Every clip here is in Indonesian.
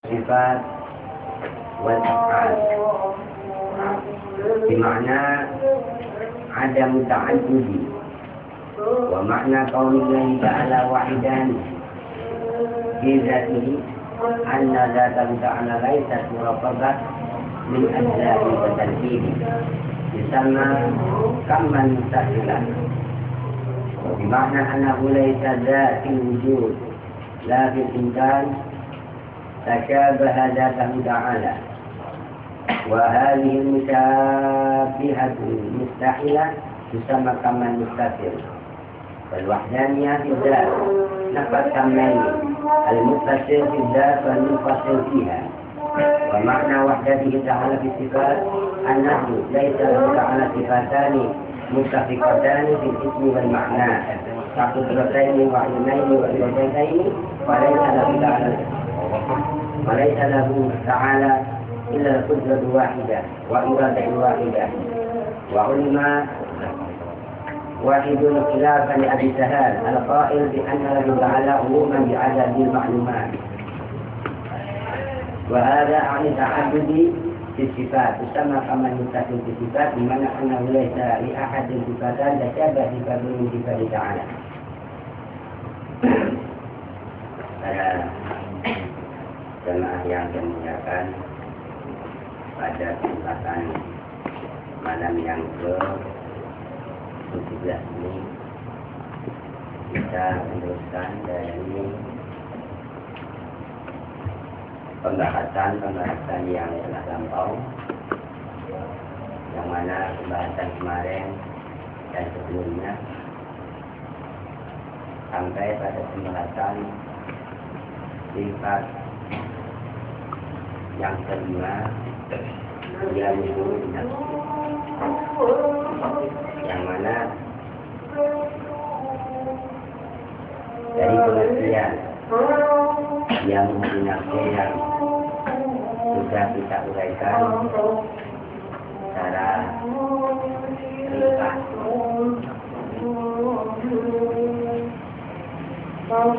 sifat wal af'al. Bimana adam ta'addudi wa makna qaulillahi ta'ala wahidan bi dzatihi anna dzatahu ta'ala laysat murakkabah min ajza'i wa tarkibi bisamma kamman mustaqilan. Bimana annahu laysa dzatil wujud la fil imkan tashabaha dzatahu ta'ala wa hadhihi al-musyabbihatu mustahilah tusamma kaman mustaqil. Wal wahdaniyah fi dzat nafat kamaini al-muttasil fi dzat wal munfasil fiha. Wa makna wahdatihi ta'ala fi sifat annahu laysa lahu ta'ala sifatani muttafiqatani fil ismi wal ma'na qadrataini wa ilmaini wa iradataini wa laysa lahu ta'ala illa al-qudratu wahidah wa iradatu wahidah wa ulama wahidun khilafan li Abi Sahal al-qa'il bi anna lahu ta'ala umuman bi adadil ma'lumat wa hadha 'ani ta'addudi fi sifat sama kama mutasil fi sifat di mana annahu laysa li ahadin sifatan tashabah sifatun min sifati ta'ala. Para jemaah yang dimuliakan, pada kesempatan malam yang ke-17 ini kita meneruskan dari pembahasan yang telah lampau, yang mana pembahasan kemarin dan sebelumnya sampai pada pembahasan sifat yang kelima, yaitu yang mana dari pengertian yang menggunakan yang sudah kita uraikan secara ringkas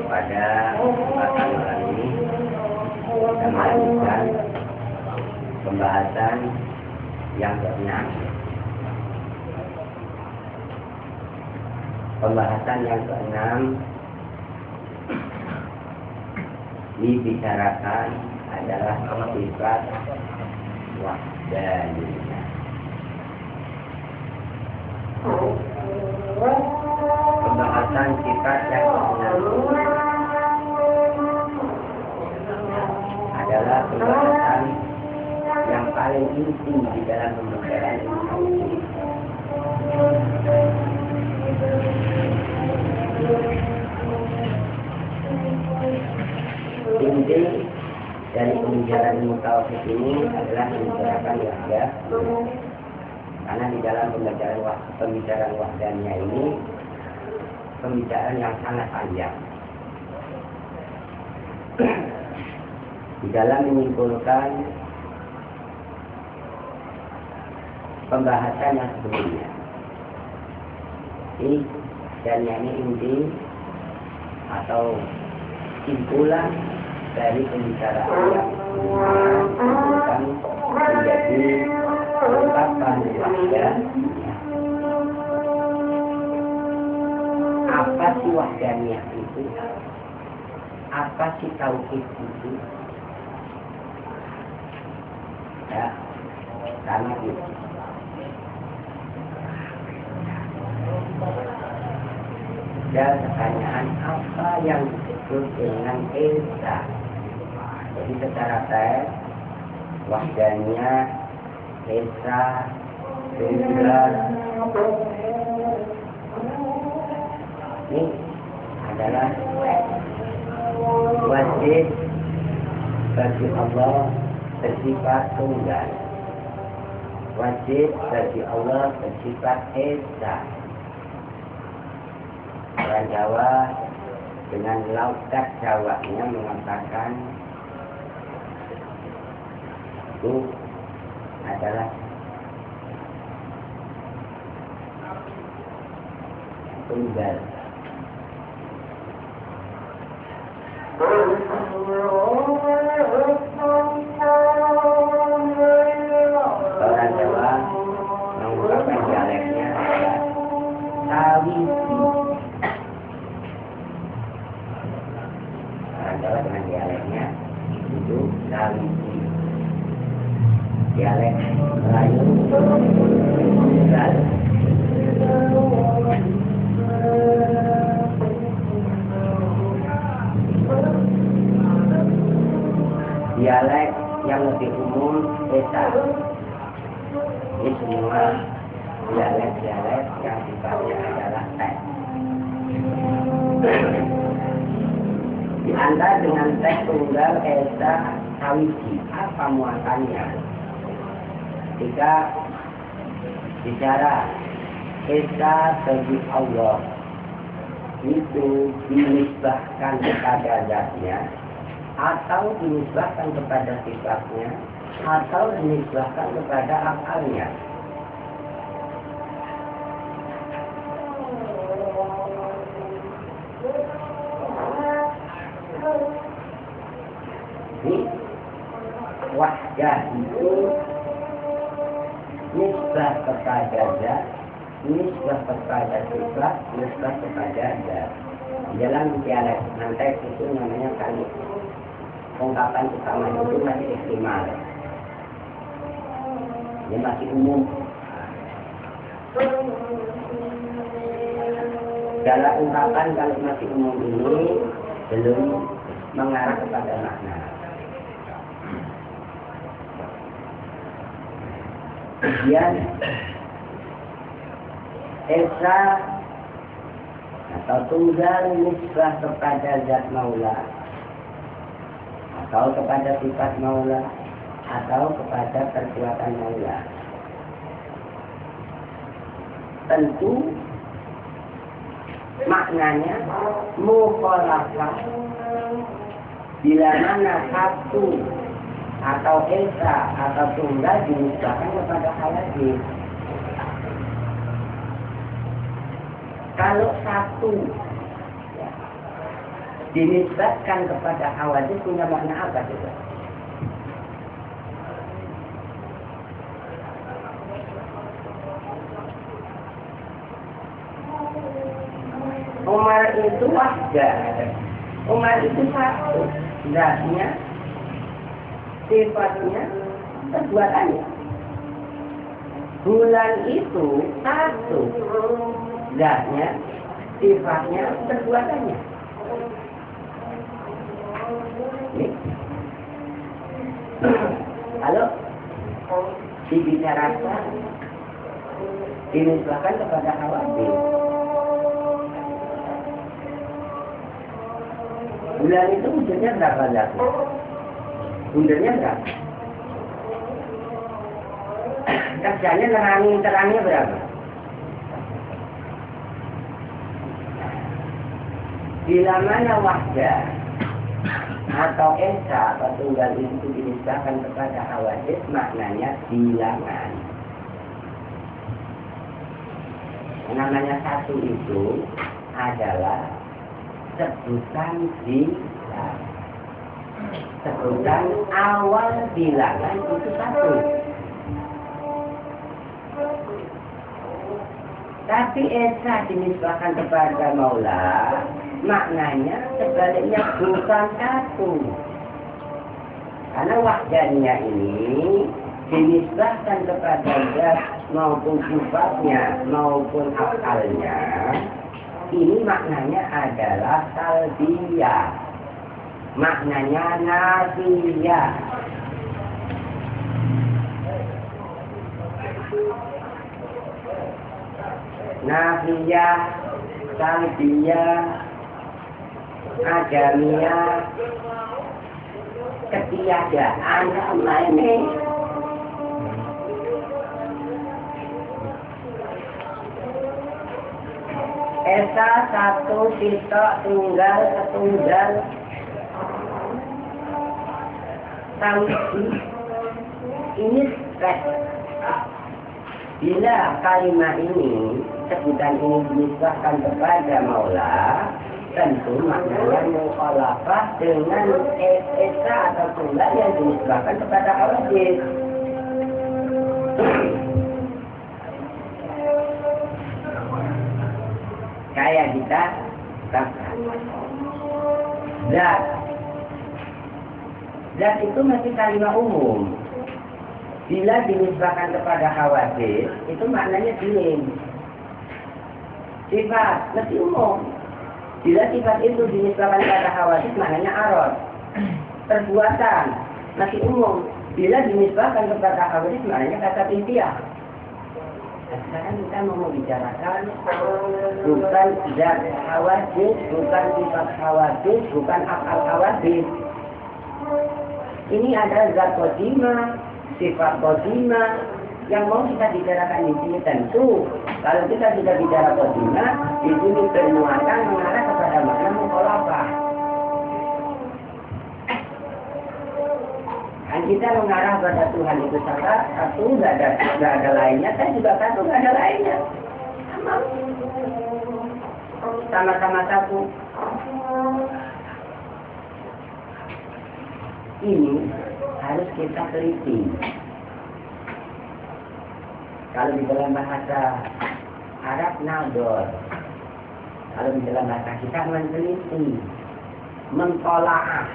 pada kesempatan malam ini kita melanjutkan pembahasan yang ke-6. Pembahasan yang ke-6 dibicarakan adalah sifat wahdaniyah. Pembahasan sifat yang ke-6 adalah pembahasan yang paling inti di dalam pembelajaran ini. Inti dari pembicaraan ilmu tauhid ini adalah membicarakan wahdah, karena di dalam pembicaraan wahdanya ini pembicaraan yang sangat panjang. Di dalam menyimpulkan pembahasan yang sebelumnya. Ini dan ini inti atau simpulan dari pembicaraan yang akan menjadi ungkapan wahdah. Apa sih wahdaniyah itu? Apa sih tauhid itu? Ya, karena itu. Dan pertanyaan apa yang disebut dengan esa? Jadi secara teks wahdaniyah, esa, singular ini adalah wajib bagi Allah bersifat tunggal. Wajib bagi Allah bersifat esa. Orang Jawa dengan lautak Jawanya mengatakan itu adalah tunggal. Sawiji. Dialek Melayu tunggal. Dialek yang lebih umum Esa. Ini semua dialek-dialek yang sifatnya adalah teks. Diantara dengan teks tunggal Esa Sawiji, apa muatannya? Jika bicara Esa bagi Allah itu dinisbahkan kepada zatnya, atau dinisbahkan kepada sifatnya, atau dinisbahkan kepada akalnya. Ini wahdah itu nisbah kepada zat, nisbah kepada sifat, nisbah kepada zat. Dalam dialek nanti itu namanya kali. Ungkapan utama itu masih istimal. Dia masih umum. Dalam ungkapan kalau masih umum ini belum mengarah kepada makna. Kemudian Esa atau tunggal nisbah kepada zat maula, atau kepada sifat maula, atau kepada perbuatan maula. Tentu maknanya mukhalafah bila mana satu atau esa atau tunggal dinisbahkan kepada hawadis. Kalau satu dinisbahkan kepada hawadis punya makna apa juga? Umar itu wahdah. Umar itu satu. Zatnya, sifatnya, perbuatannya. Bulan itu satu. Zatnya, sifatnya, perbuatannya. Kalau dibicarakan, dinisbahkan kepada hawadis. Bulan itu wujudnya berapa zatnya? Wujudnya berapa? Kerjanya terangnya berapa? Bila mana wahdah atau esa atau tunggal itu dinisbahkan kepada hawadis, maknanya bilangan. Namanya satu itu adalah sebutan bilangan. Sebutan awal bilangan itu satu. Tapi esa dinisbahkan kepada maula, maknanya sebaliknya bukan satu. Karena wahdanya ini dinisbahkan kepada zat maupun sifatnya maupun akalnya, ini maknanya adalah salbiyah. Maknanya nafiyah. Nafiyah, salbiyah, adamiyah, ketiadaan sama ini. Esa satu, sitok, tunggal, setunggal, sawiji. Ini spek. Bila kalimat ini, sebutan ini dinisbahkan kepada maula, tentu maknanya mukhalafah dengan esa atau tunggal yang dinisbahkan kepada hawadis. Kayak kita katakan zat Zat itu masih kalimat umum. Bila dinisbahkan kepada hawadis, itu maknanya fi'il. Sifat masih umum. Bila sifat itu dinisbahkan kepada hawadis, maknanya arad. Perbuatan masih umum. Bila dinisbahkan kepada hawadis, maknanya kata intiah. Nah, sekarang kita mau membicarakan bukan zat hawadis, bukan sifat hawadis, bukan akal hawadis. Ini ada zat qadimah, sifat qadimah yang mau kita bicarakan di sini. Tentu kalau kita tidak bicara qadimah, di sini bermuatan mengarah kepada makna mukhalafah. Dan kita mengarah pada Tuhan itu satu, tidak ada lainnya. Saya juga satu, tidak ada lainnya. Sama-sama satu. Ini harus kita teliti. Kalau di dalam bahasa Arab nador, kalau di dalam bahasa kita meneliti, mentolaah,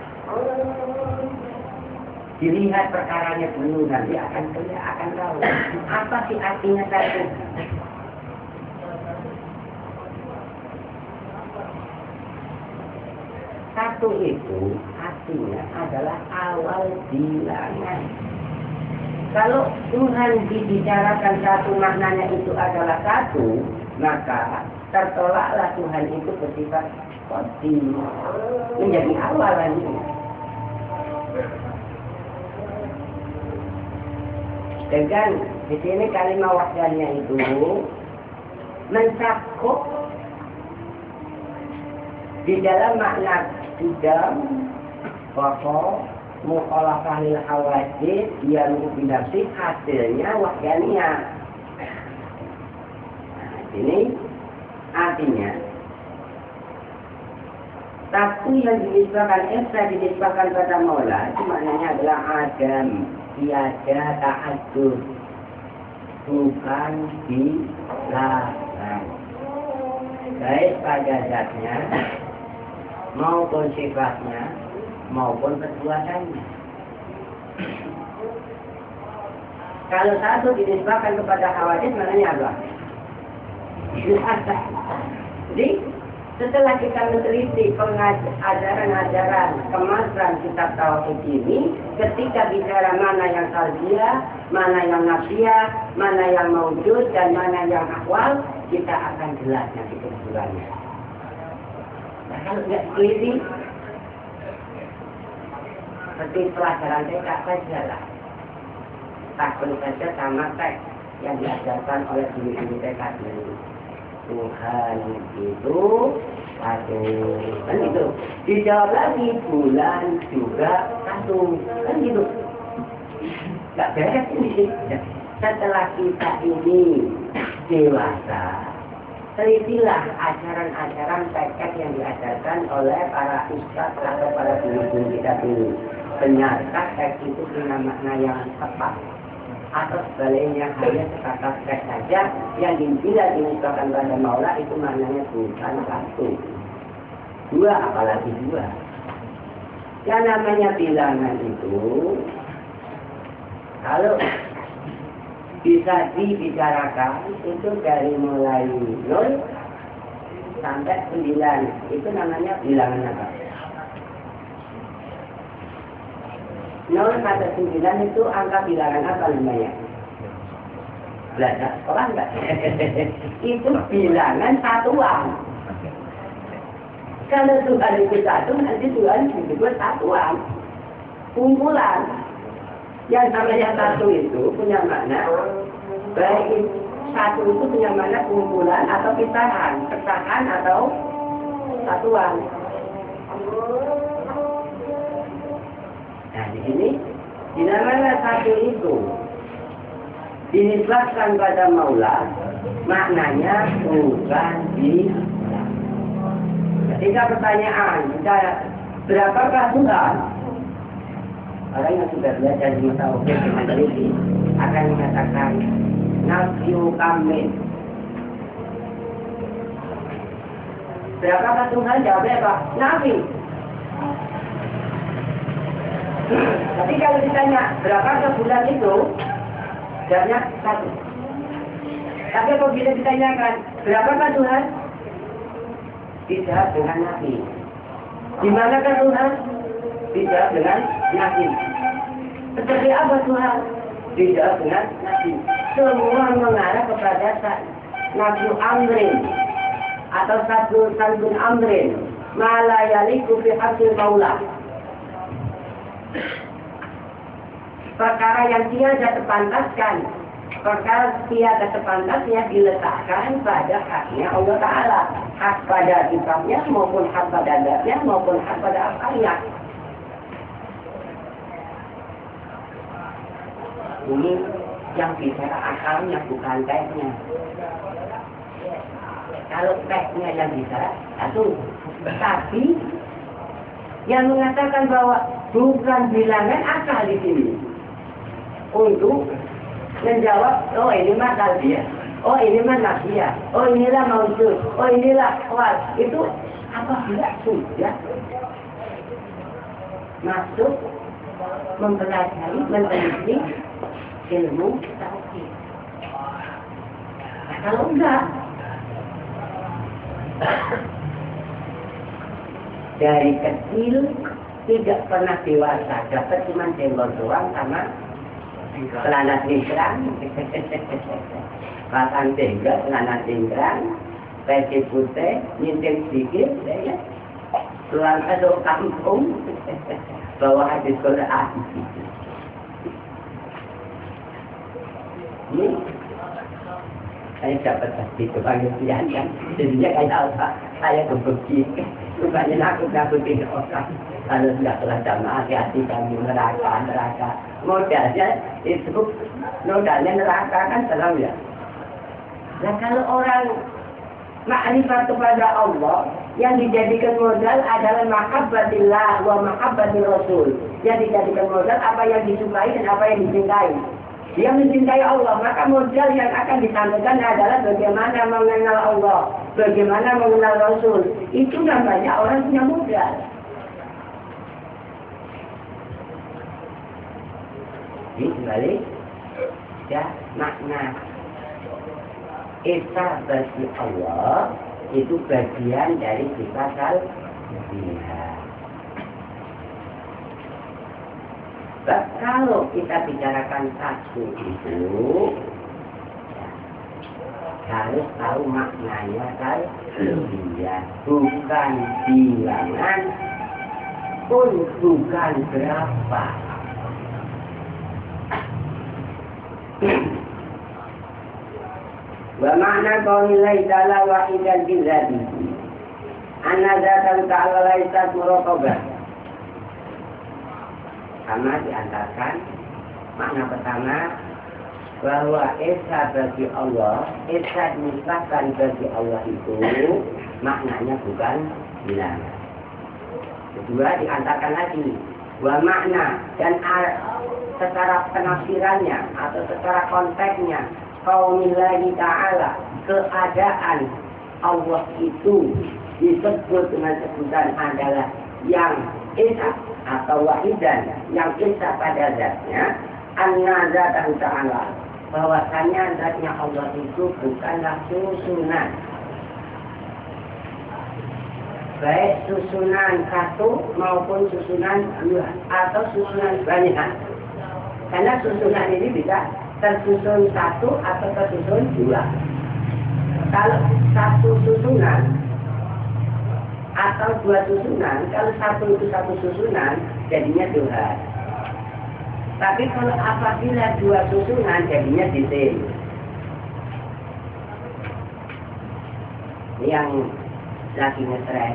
dilihat perkaranya dulu, nanti akan tahu apa sih artinya satu. Satu itu artinya adalah awal bilangan. Kalau Tuhan dibicarakan satu, maknanya itu adalah satu, maka tertolaklah Tuhan itu bersifat qadim, menjadi awal lagi. Dengan di sini kalimat wahdaniyah itu mencakup di dalam makna idam, pokok, mukhalafah lil hawadis, yang binafsi, hasilnya wahdaniyah. Nah, ini artinya satu yang dinisbahkan pada Maula itu maknanya adalah adam, tiada, ta'addud, bukan dilarang, baik pada zatnya maupun sifatnya maupun perbuatannya. Kalau satu dinisbahkan kepada hawadis, maknanya apa? Jadi setelah kita meneliti ajaran-ajaran kemasan kitab tauhid ini, ketika bicara mana yang qalbiyah, mana yang nafsiyah, mana yang maujud dan mana yang akwal, kita akan jelas nanti kesimpulannya. Nah, kalau tidak teliti, seperti pelajaran TK saja lah. Tak perlu saja sama teks yang diajarkan oleh guru-guru TK dulu. Tuhan itu satu, kan gitu. Dijawab lagi, bulan juga satu, kan gitu. Gak beres ini. Setelah kita ini dewasa, telitilah ajaran-ajaran teks yang diajarkan oleh para ustadz atau para guru-guru kita dulu. Ternyata teks itu punya makna yang tepat, atau sebaliknya hanya sekata teks saja yang bila dinisbahkan pada Maula itu maknanya bukan satu, dua, apalagi dua. Yang namanya bilangan itu kalau bisa dibicarakan itu dari mulai 0 sampai 9, itu namanya bilangan apa? 0 sampai 9 itu angka bilangan apa namanya? Belajar sekolah enggak? Itu bilangan satuan. Kalau Tuhan itu satu, nanti Tuhan disebut satuan, kumpulan. Yang namanya satu itu punya makna, baik satu itu punya makna kumpulan atau pisahan, pecahan atau satuan. Nah, di sini di mana satu itu dinisbahkan pada Maula, maknanya bukan di. Ketika pertanyaan, berapakah Tuhan? Orang yang sudah belajar di masa objek dengan teliti akan mengatakan nafyu kamil. Berapakah Tuhan? Jawabnya apa? Nafi. Tapi kalau ditanya berapa ke bulan itu, jawabnya 1. Tapi apabila ditanyakan berapa ke Tuhan, dijawab dengan Nabi. Di mana ke Tuhan? Dijawab dengan Nabi. Seperti apa Tuhan? Dijawab dengan Nabi. Semua mengarah kepada Nabi Amrin atau Sabun Amrin, malayaliku fi hasil maula. Perkara yang tiada terpantaskan, perkara tiada terpantasnya diletakkan pada haknya Allah Ta'ala, hak pada sifatnya maupun hak pada zatnya maupun hak pada akalnya. Ini yang bicara akalnya bukan teknya. Kalau teknya yang bicara satu, tapi yang mengatakan bahwa bukan bilangan akal di sini untuk menjawab, oh ini mah talbiyah, oh ini mah nafsiyah, oh inilah maujud, oh inilah kuat. Itu apabila sudah masuk mempelajari, meneliti ilmu tauhid. Nah, kalau enggak, dari kecil tidak pernah dewasa, dapat cuma jenggot doang sama celana cingkrang, pasang jenggot, celana cingkrang, peci putih, nyinting sedikit, ya, pulang ke kampung, bawa hadis Quran. Ini saya dapat tadi kebahagiaan kan, jadinya kayak apa? Saya kebeji, rupanya nakutin orang. Kalau sudah kelas jamaah, hati-hati kami neraka. Modalnya itu, modalnya neraka kan selam ya. Nah kalau orang makrifat kepada Allah, yang dijadikan modal adalah mahabbatillah wa mahabbatir Rasul. Yang dijadikan modal apa yang disukai dan apa yang dicintai. Dia mencintai Allah, maka modal yang akan disampaikan adalah bagaimana mengenal Allah, bagaimana mengenal Rasul. Itu namanya orang punya modal. Ini kembali ya makna Esa bagi Allah itu bagian dari sifat al-ilahiyah. Kalau kita bicarakan satu itu ya, harus tahu maknanya al-ilahiyah, bukan bilangan pun bukan berapa. Wa makna qaulillahi ta'ala wahidan bidzati anna dzatan ta'ala laysat muraqabah. Sama diantarkan makna pertama bahwa esa bagi Allah, esa dinisbahkan bagi Allah itu maknanya bukan bilangan. Kedua diantarkan lagi bahwa makna dan secara penafsirannya atau secara konteksnya qaulillahi ta'ala, keadaan Allah itu disebut dengan sebutan adalah yang esa atau wahidan, yang esa pada zatnya, anna zatan ta'ala, bahwasanya zatnya Allah itu bukanlah susunan, baik susunan satu maupun susunan dua atau susunan banyak. Karena susunan ini bisa tersusun satu atau tersusun dua. Kalau satu susunan atau dua susunan, kalau satu itu satu susunan, jadinya dua. Tapi kalau apabila dua susunan, jadinya titik. Yang lagi ngetren,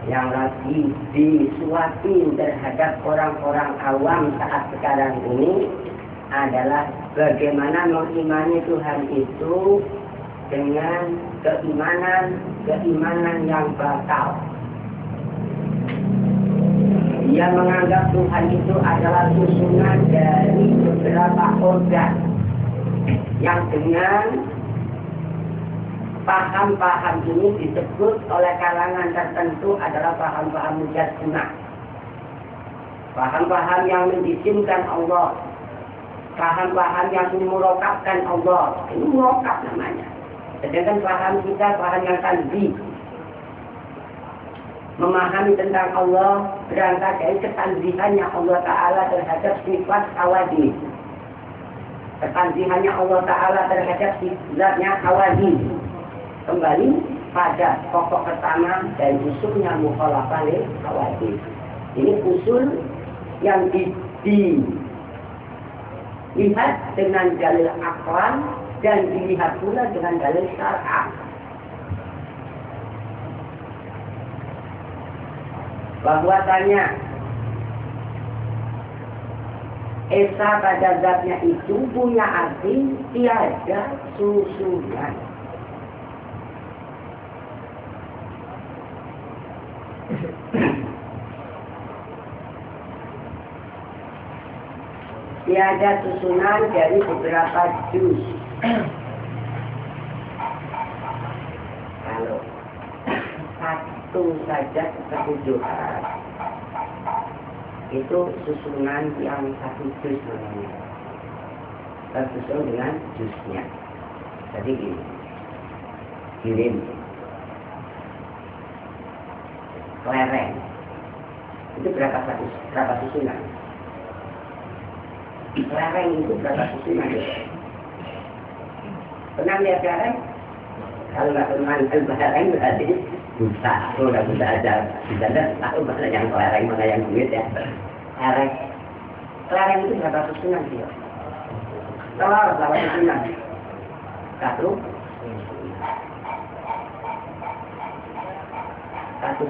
yang lagi disuapin terhadap orang-orang awam saat sekarang ini adalah bagaimana mengimani Tuhan itu dengan keimanan yang batal. Dia menganggap Tuhan itu adalah susunan dari beberapa organ yang dengan paham-paham ini disebut oleh kalangan tertentu adalah paham-paham mujassimah. paham-paham yang menjisimkan Allah, paham-paham yang memurokabkan Allah. Ini murokab namanya. Sedangkan paham kita paham yang tanzih, memahami tentang Allah berangkat dari ketanzihannya Allah Ta'ala terhadap sifat awadih, ketanzihannya Allah Ta'ala terhadap sifatnya awadih. Kembali pada pokok pertama dan usulnya mukhalafah lil awadih. Ini usul yang dilihat dengan dalil akal dan dilihat pula dengan dalil syar'ah. Bahwasanya esa pada zatnya itu punya arti tiada susunan. Tiada susunan dari beberapa juz. Kalau satu saja ketujuhan itu susunan yang satu juz namanya, tersusun dengan juznya. Jadi ini kirim kelereng itu berapa susunan? Kelereng itu berapa susunan? Pernah lihat kelereng? Kalau nggak pernah lihat kelereng berarti buta. Kalau nggak buta aja, bisa tahu mana yang kelereng, mana yang duit ya. Kelereng itu berapa susunan sih? Telur berapa susunan? Satu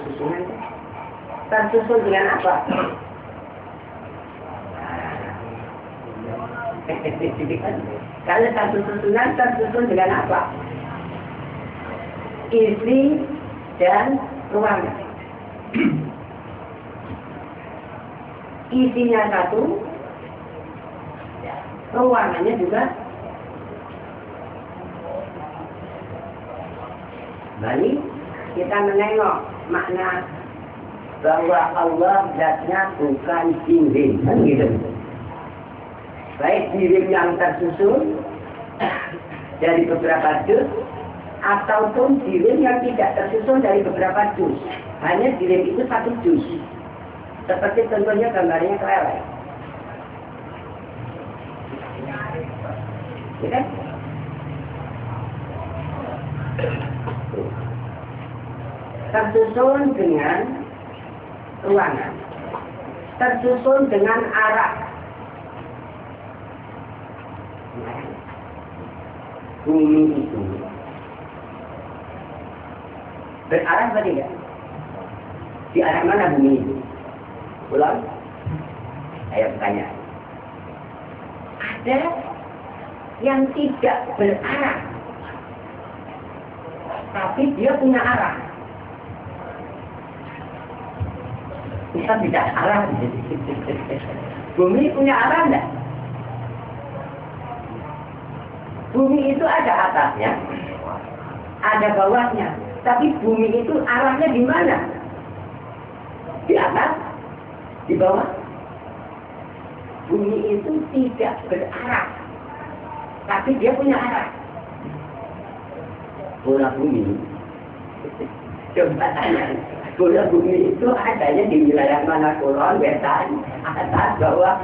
susunan. Tersusun dengan apa? Kalau satu susunan tersusun dengan apa? Isi dan ruangan. Isinya satu, ruangannya juga. Balik kita menengok makna bahwa Allah zatnya bukan jirim, kan gitu. Baik jirim yang tersusun dari beberapa juz ataupun jirim yang tidak tersusun dari beberapa juz. Hanya jirim itu satu juz. Seperti contohnya gambarnya kelereng. Ya kan? Tersusun dengan ruangan, tersusun dengan arah. Bumi itu berarah apa tidak? Di arah mana bumi itu? Ulang. Saya bertanya. Ada yang tidak berarah, tapi dia punya arah. Kita tidak arah. Bumi punya arah enggak? Bumi itu ada atasnya, ada bawahnya. Tapi bumi itu arahnya di mana? Di atas? Di bawah? Bumi itu tidak berarah, tapi dia punya arah. Bola bumi. Coba tanya. Bola bumi itu adanya di wilayah mana? Kulon, wetan, atas, bawah.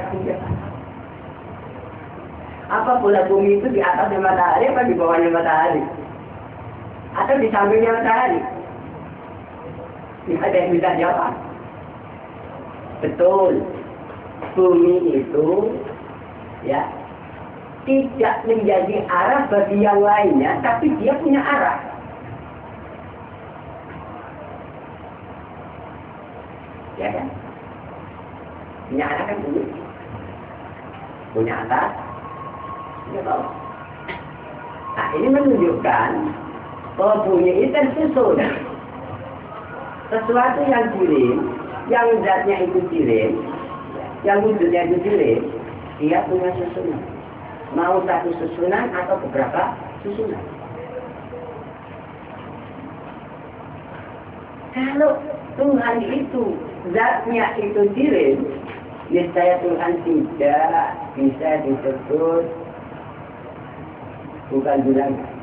Apa bola bumi itu di atasnya matahari apa di bawahnya matahari? Atau di sampingnya matahari? Tidak ada yang bisa jawab. Betul. Bumi itu ya tidak menjadi arah bagi yang lainnya, tapi dia punya arah. Ya kan? Punya arah kan bumi? Punya atas? Ya, nah ini menunjukkan bahwa bumi ini tersusun. Sesuatu yang jirim, yang zatnya itu jirim, yang wujudnya itu jirim, dia punya susunan. Mau satu susunan atau beberapa susunan. Kalau Tuhan itu zatnya itu jirim, niscaya Tuhan tidak bisa disebut bukan bilangan.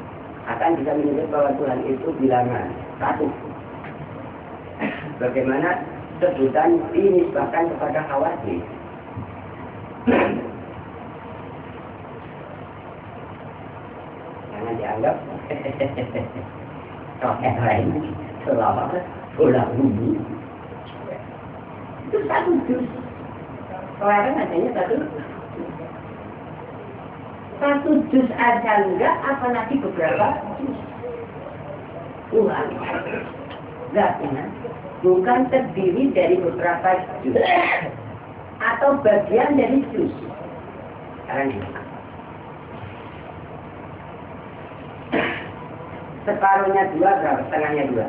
Akan bisa menyebut bahwa Tuhan itu bilangan satu. Bagaimana sebutan dinisbahkan kepada khawatir. Jangan dianggap roket lain selama bola bumi. Itu satu juz. Kemarin adanya satu juz aja enggak, apalagi beberapa juz. Tuhan zatnya bukan terdiri dari beberapa juz atau bagian dari juz. Sekarang ini separuhnya 2 berapa? Setengahnya 2.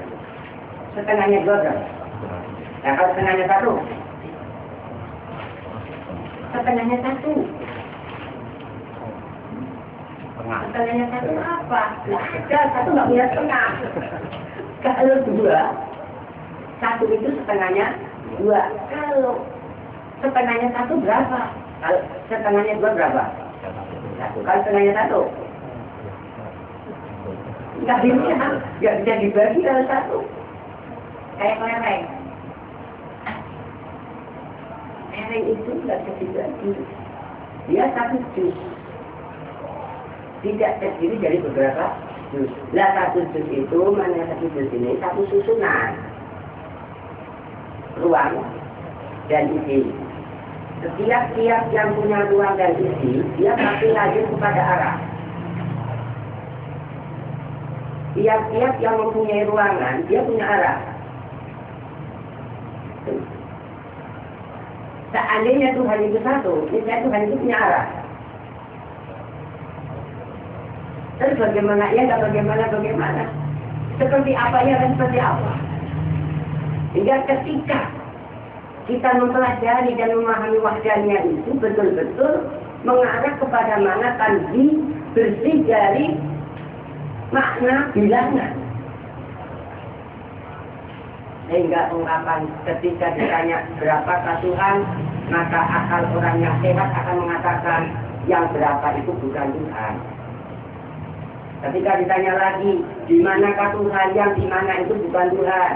Setengahnya 2 berapa? Nah kalau setengahnya 1, setengahnya 1. Setengahnya 1 apa? Nggak ada, 1 nggak punya setengah. Kalau 2, 1 itu setengahnya 2. Kalau setengahnya 1 berapa? Kalau setengahnya 2 berapa? 1. Kalau setengahnya 1? Nggak bisa dibagi kalau 1. Kayak kelereng. Kelereng itu nggak bisa dibagi. Dia 1 juz. Tidak terdiri dari beberapa juz. Lah 1 juz itu, mana 1 juz ini, 1 susunan. Ruang dan isi. Setiap yang punya ruang dan isi, dia pasti lanjut kepada arah. Tiap-tiap yang mempunyai ruangan, dia punya arah. Seandainya Tuhan itu satu, misalnya Tuhan itu punya arah. Terus bagaimana? Ya nggak bagaimana. Seperti apa ya dan seperti apa. Hingga ketika kita mempelajari dan memahami wahdaniyah itu betul-betul mengarah kepada mana tanzih bersih dari makna bilangan. Sehingga ungkapan ketika ditanya berapakah Tuhan, maka akal orang yang sehat akan mengatakan yang berapa itu bukan Tuhan. Ketika ditanya lagi, di manakah Tuhan, yang di mana itu bukan Tuhan.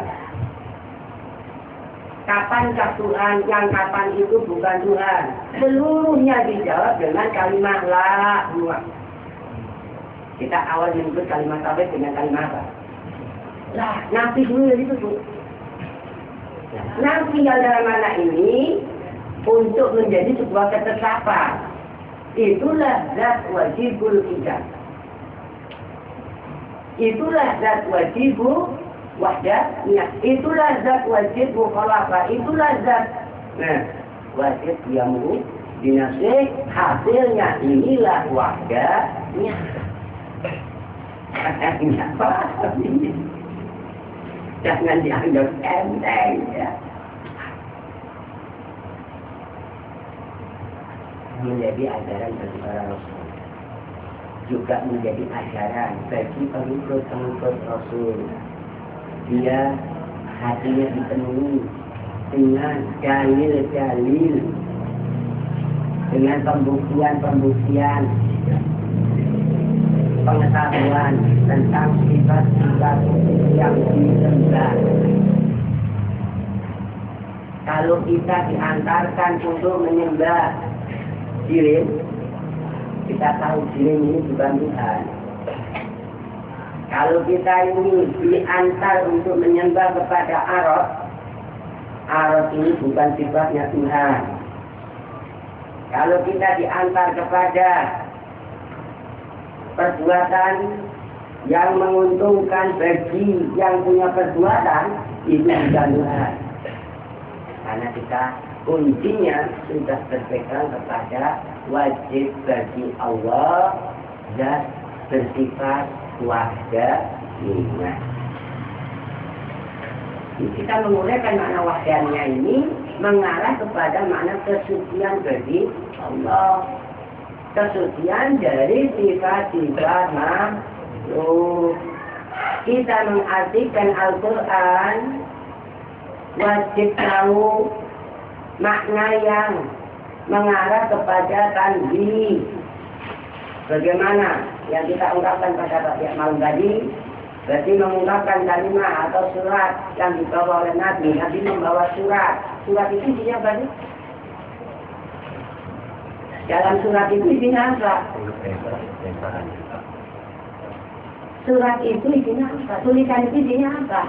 Kapankah Tuhan, yang kapan itu bukan Tuhan. Seluruhnya dijawab dengan kalimat la dua. Kita awal menyebut kalimat tauhid dengan kalimat apa? Lah, nafi dulu itu Bu. Nafi yang dalam mana ini untuk menjadi sebuah ketetapan. Itulah zat wajibul ijab. Itulah zat wajibu wahdaniyah. Itulah zat wajib mukhalafah. Itulah zat wajib yamu dinasih. Hasilnya inilah wahdaniyah. Jangan dianggap enteng ya. Menjadi ajaran bagi para rasul. Juga menjadi ajaran bagi pengikut-pengikut Rasul. Dia hatinya dipenuhi dengan dalil-dalil, dengan pembuktian-pembuktian, pengetahuan tentang sifat-sifat yang disembah. Kalau kita diantarkan untuk menyembah jirim, kita tahu jirim ini bukan Tuhan. Kalau kita ini diantar untuk menyembah kepada Arot ini bukan sifatnya Tuhan. Kalau kita diantar kepada perbuatan yang menguntungkan bagi yang punya perbuatan, itu bukan Tuhan. Karena kita kuncinya sudah berpegang kepada wajib bagi Allah zat bersifat wahdaniyah. Kita menguraikan makna wahdaniyah ini mengarah kepada makna kesucian bagi Allah. Kesucian dari sifat-sifat makhluk. Kita mengartikan Al-Quran wajib tahu makna yang mengarah kepada tanzih. Bagaimana yang kita ungkapkan pada malam tadi, berarti mengungkapkan kalimat atau surat yang dibawa oleh Nabi. Nabi membawa surat. Surat itu isinya apa sih? Dalam surat itu isinya apa? Surat itu isinya apa? Tulisan itu isinya apa?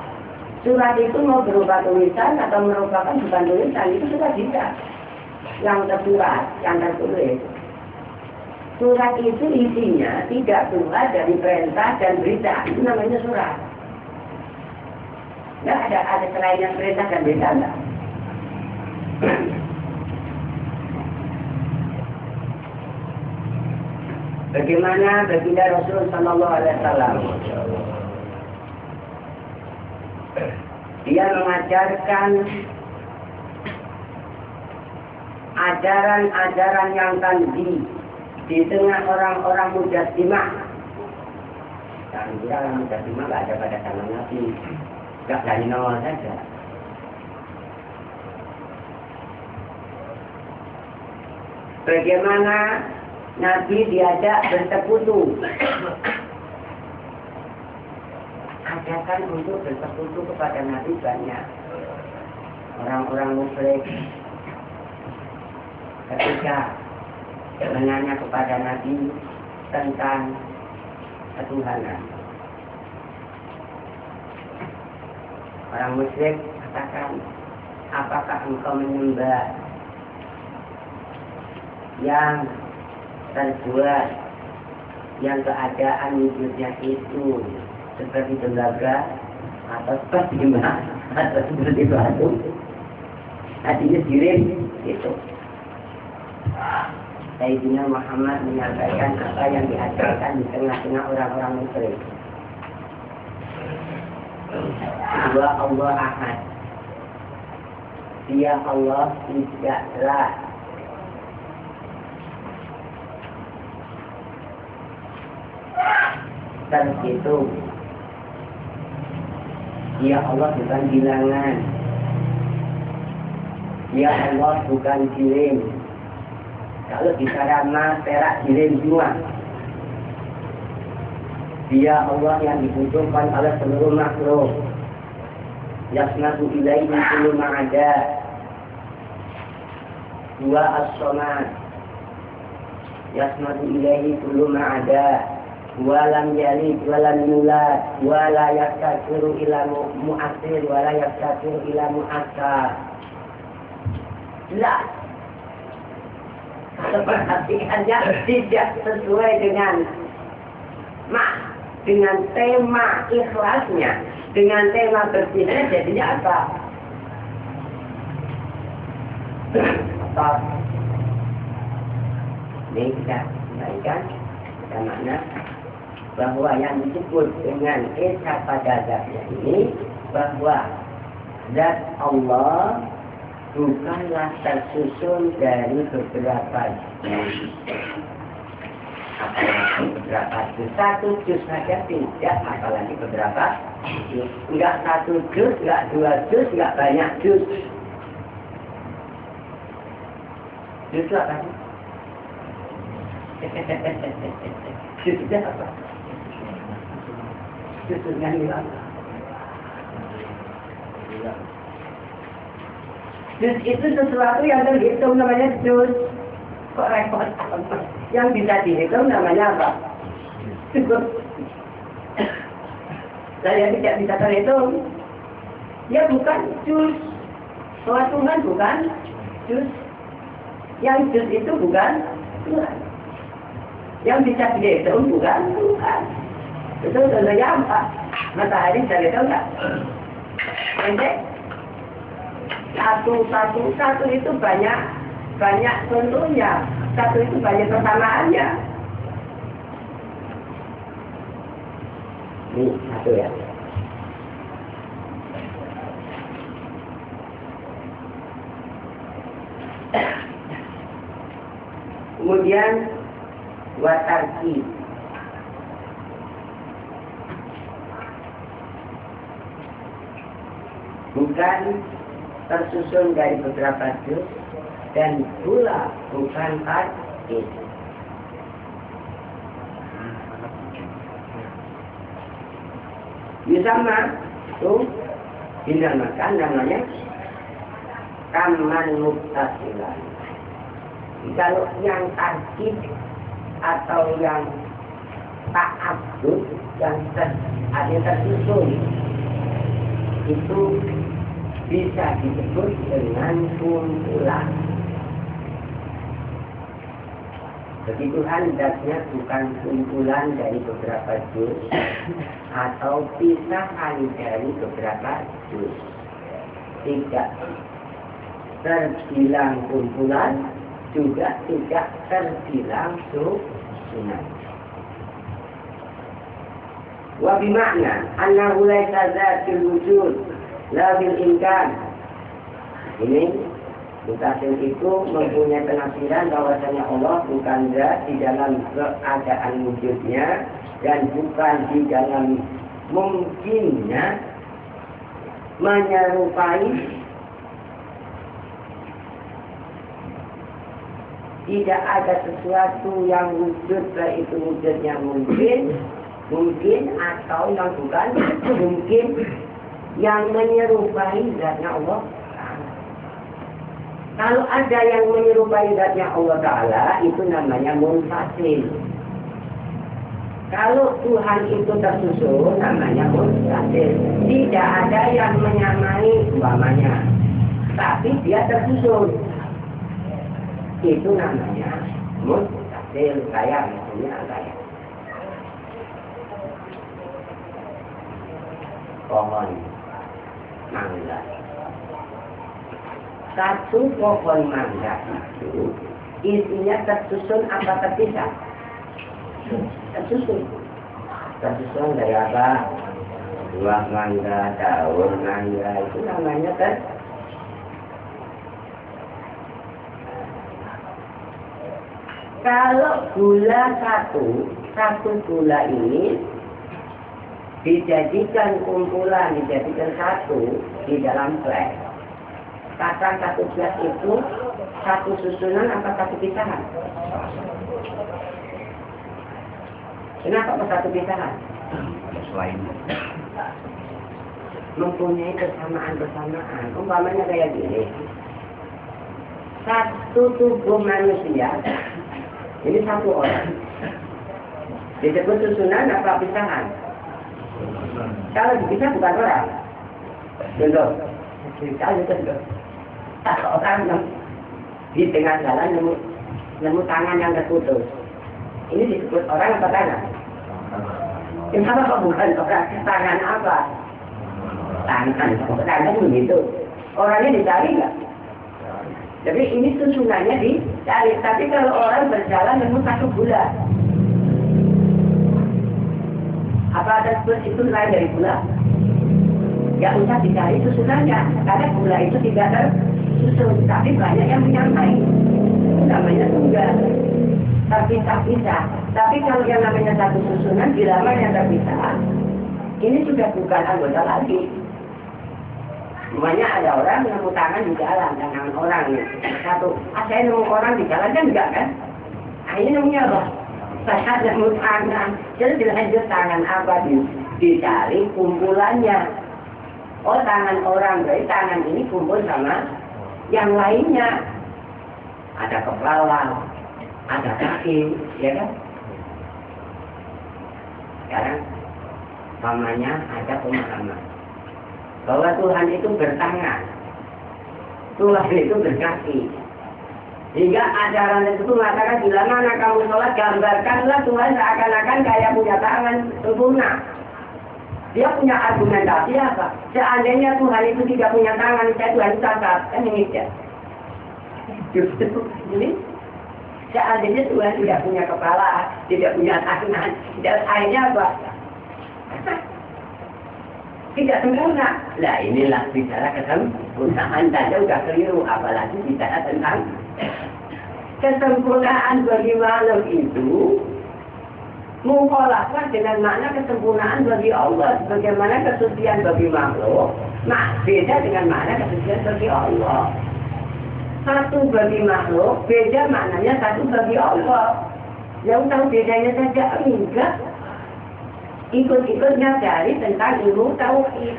Surat itu mau berupa tulisan atau merupakan bukan tulisan, itu sudah bisa. Yang tersurat, yang tertulis. Surat itu isinya tidak keluar dari perintah dan berita. Itu namanya surat. Nggak ada selain yang perintah dan berita, enggak. Bagaimana baginda Rasul Sallallahu Alaihi Wasallam? Dia mengajarkan ajaran-ajaran yang tanzih di tengah orang-orang mujassimah. Jangan kira orang mujassimah nggak ada pada zaman Nabi, nggak dari nol saja. Bagaimana Nabi diajak bersekutu? Ajakan untuk bersekutu kepada Nabi banyak. Orang-orang musyrik ketika menanya kepada Nabi tentang ketuhanan. Orang musyrik katakan, apakah engkau menyembah yang terbuat, yang keadaan wujudnya itu seperti tembaga atau seperti emas atau seperti batu, hatinya sirim itu. Sayyidina Muhammad menyampaikan apa yang diajarkan di tengah-tengah orang-orang musyrik. Dua Allah Ahad. Dia Allah tidaklah terhitung. Dia Allah bukan bilangan. Dia Allah bukan kirim. Kalau bicara emas, perak, kirim semua. Dia Allah yang dibutuhkan oleh seluruh makhluk. Yasnadu ilaihi kullu ma'ada. Dua as-somad. Yasnadu ilaihi kullu ma'ada. Walam yalid walam yulad wala yastakiru ila mu'assir wala yastakiru ila mu'assar. Jelas. Perhatiannya tidak sesuai dengan tema ikhlasnya, dengan tema bersihnya, jadinya apa? Ini kita kembalikan ke makna bahwa yang disebut dengan esa pada zatnya ini, bahwa zat Allah bukanlah tersusun dari beberapa juz. Satu juz saja tidak, apalagi beberapa juz. Enggak satu juz, enggak dua juz, enggak banyak juz. Juz itu apa sih? Juz itu apa? Juz dengan hilang. Juz itu sesuatu yang terhitung, namanya juz. Kok repot? Yang bisa dihitung namanya apa? Saya tidak bisa terhitung. Ya bukan juz. Soal Tuhan bukan juz. Yang juz itu bukan Tuhan. Yang bisa dihitung bukan Tuhan. Itu contohnya apa? Matahari bisa dihitung enggak? Pendek. Satu itu banyak contohnya. Satu itu banyak persamaannya. Ini satu ya. Kemudian watarki. Bukan tersusun dari beberapa juz dan pula bukan fardhu. Yusama itu dinamakan namanya kaman muttasilan. Kalau yang tarkib atau yang ta'abbud yang ada tersusun itu bisa disebut dengan kumpulan. Begitu hendaknya bukan kumpulan dari beberapa juz atau pisahan dari beberapa juz. Tidak terbilang kumpulan, juga tidak terbilang susunan. Wa bimakna annahu laysa dzatul wujud la bil imkan. Ini mutasil itu mempunyai penafsiran bahwasanya Allah bukan zat di dalam keadaan wujudnya dan bukan di dalam mungkinnya menyerupai. Tidak ada sesuatu yang wujud, baik itu wujudnya mungkin atau yang bukan mungkin, yang menyerupai zatnya Allah Ta'ala. Kalau ada yang menyerupai zatnya Allah Ta'ala, itu namanya munfasil. Kalau Tuhan itu tersusun, namanya munfasil. Tidak ada yang menyamai umpamanya, tapi dia tersusun. Itu namanya muttasil, kayak misalnya kayak pohon mangga. Satu pohon mangga itu isinya tersusun apa terpisah? Tersusun. Tersusun dari apa? Buah mangga, daun mangga, itu namanya Kalau gula satu gula ini dijadikan kumpulan, dijadikan satu di dalam gelas. Kata satu gelas itu satu susunan atau satu pisahan? Kenapa satu pisahan? Selain mempunyai kesamaan. Umpamanya kayak gini. Satu tubuh manusia, ini satu orang. Disebut susunan apa pisahan? Kalau dipisah bukan orang. Contoh. Kalau orang di tengah jalan nemu tangan yang terputus. Ini disebut orang atau tangan? Kenapa kok bukan orang? Tangan apa? Tangan begitu. Orangnya dicari nggak? Jadi ini susunannya dicari. Tapi kalau orang berjalan nemu satu gula, apa ada itu lain dari gula? Ya usah dicari susunannya, karena gula itu tidak tersusun, tapi banyak yang menyamai. Itu namanya tunggal, terpisah-pisah. Tapi kalau yang namanya satu susunan, bila mana yang terpisah, ini sudah bukan anggota lagi. Semuanya ada orang yang nemu tangan di jalan, tangan orang satu. Saya nemu orang di jalan kan enggak kan? Ini namanya apa? Saya nemu tangan. Jadi dilanjut tangan apa dicari kumpulannya. Oh tangan orang, berarti tangan ini kumpul sama yang lainnya. Ada kepala, ada kaki, ya kan? Sekarang namanya ada pemahaman bahwa Tuhan itu bertangan, Tuhan itu berkaki. Hingga ajaran itu mengatakan bila mana kamu sholat, gambarkanlah Tuhan seakan-akan kayak punya tangan sempurna. Dia punya argumentasi apa? Seandainya Tuhan itu tidak punya tangan, saya Tuhan cacat, kan ini dia. Justru ini, seandainya Tuhan tidak punya kepala, tidak punya tangan, tidak akhirnya apa? Tidak sempurna. Lah inilah bicara kesempurnaan, saja udah keliru, apalagi bicara tentang kesempurnaan bagi makhluk itu Mukhalafah dengan makna kesempurnaan bagi Allah, bagaimana kesucian bagi makhluk, beda dengan makna kesucian bagi Allah. Satu bagi makhluk, beda maknanya satu bagi Allah. Yang tahu bedanya saja enggak. Ikut-ikutnya cari tentang ilmu tauhid.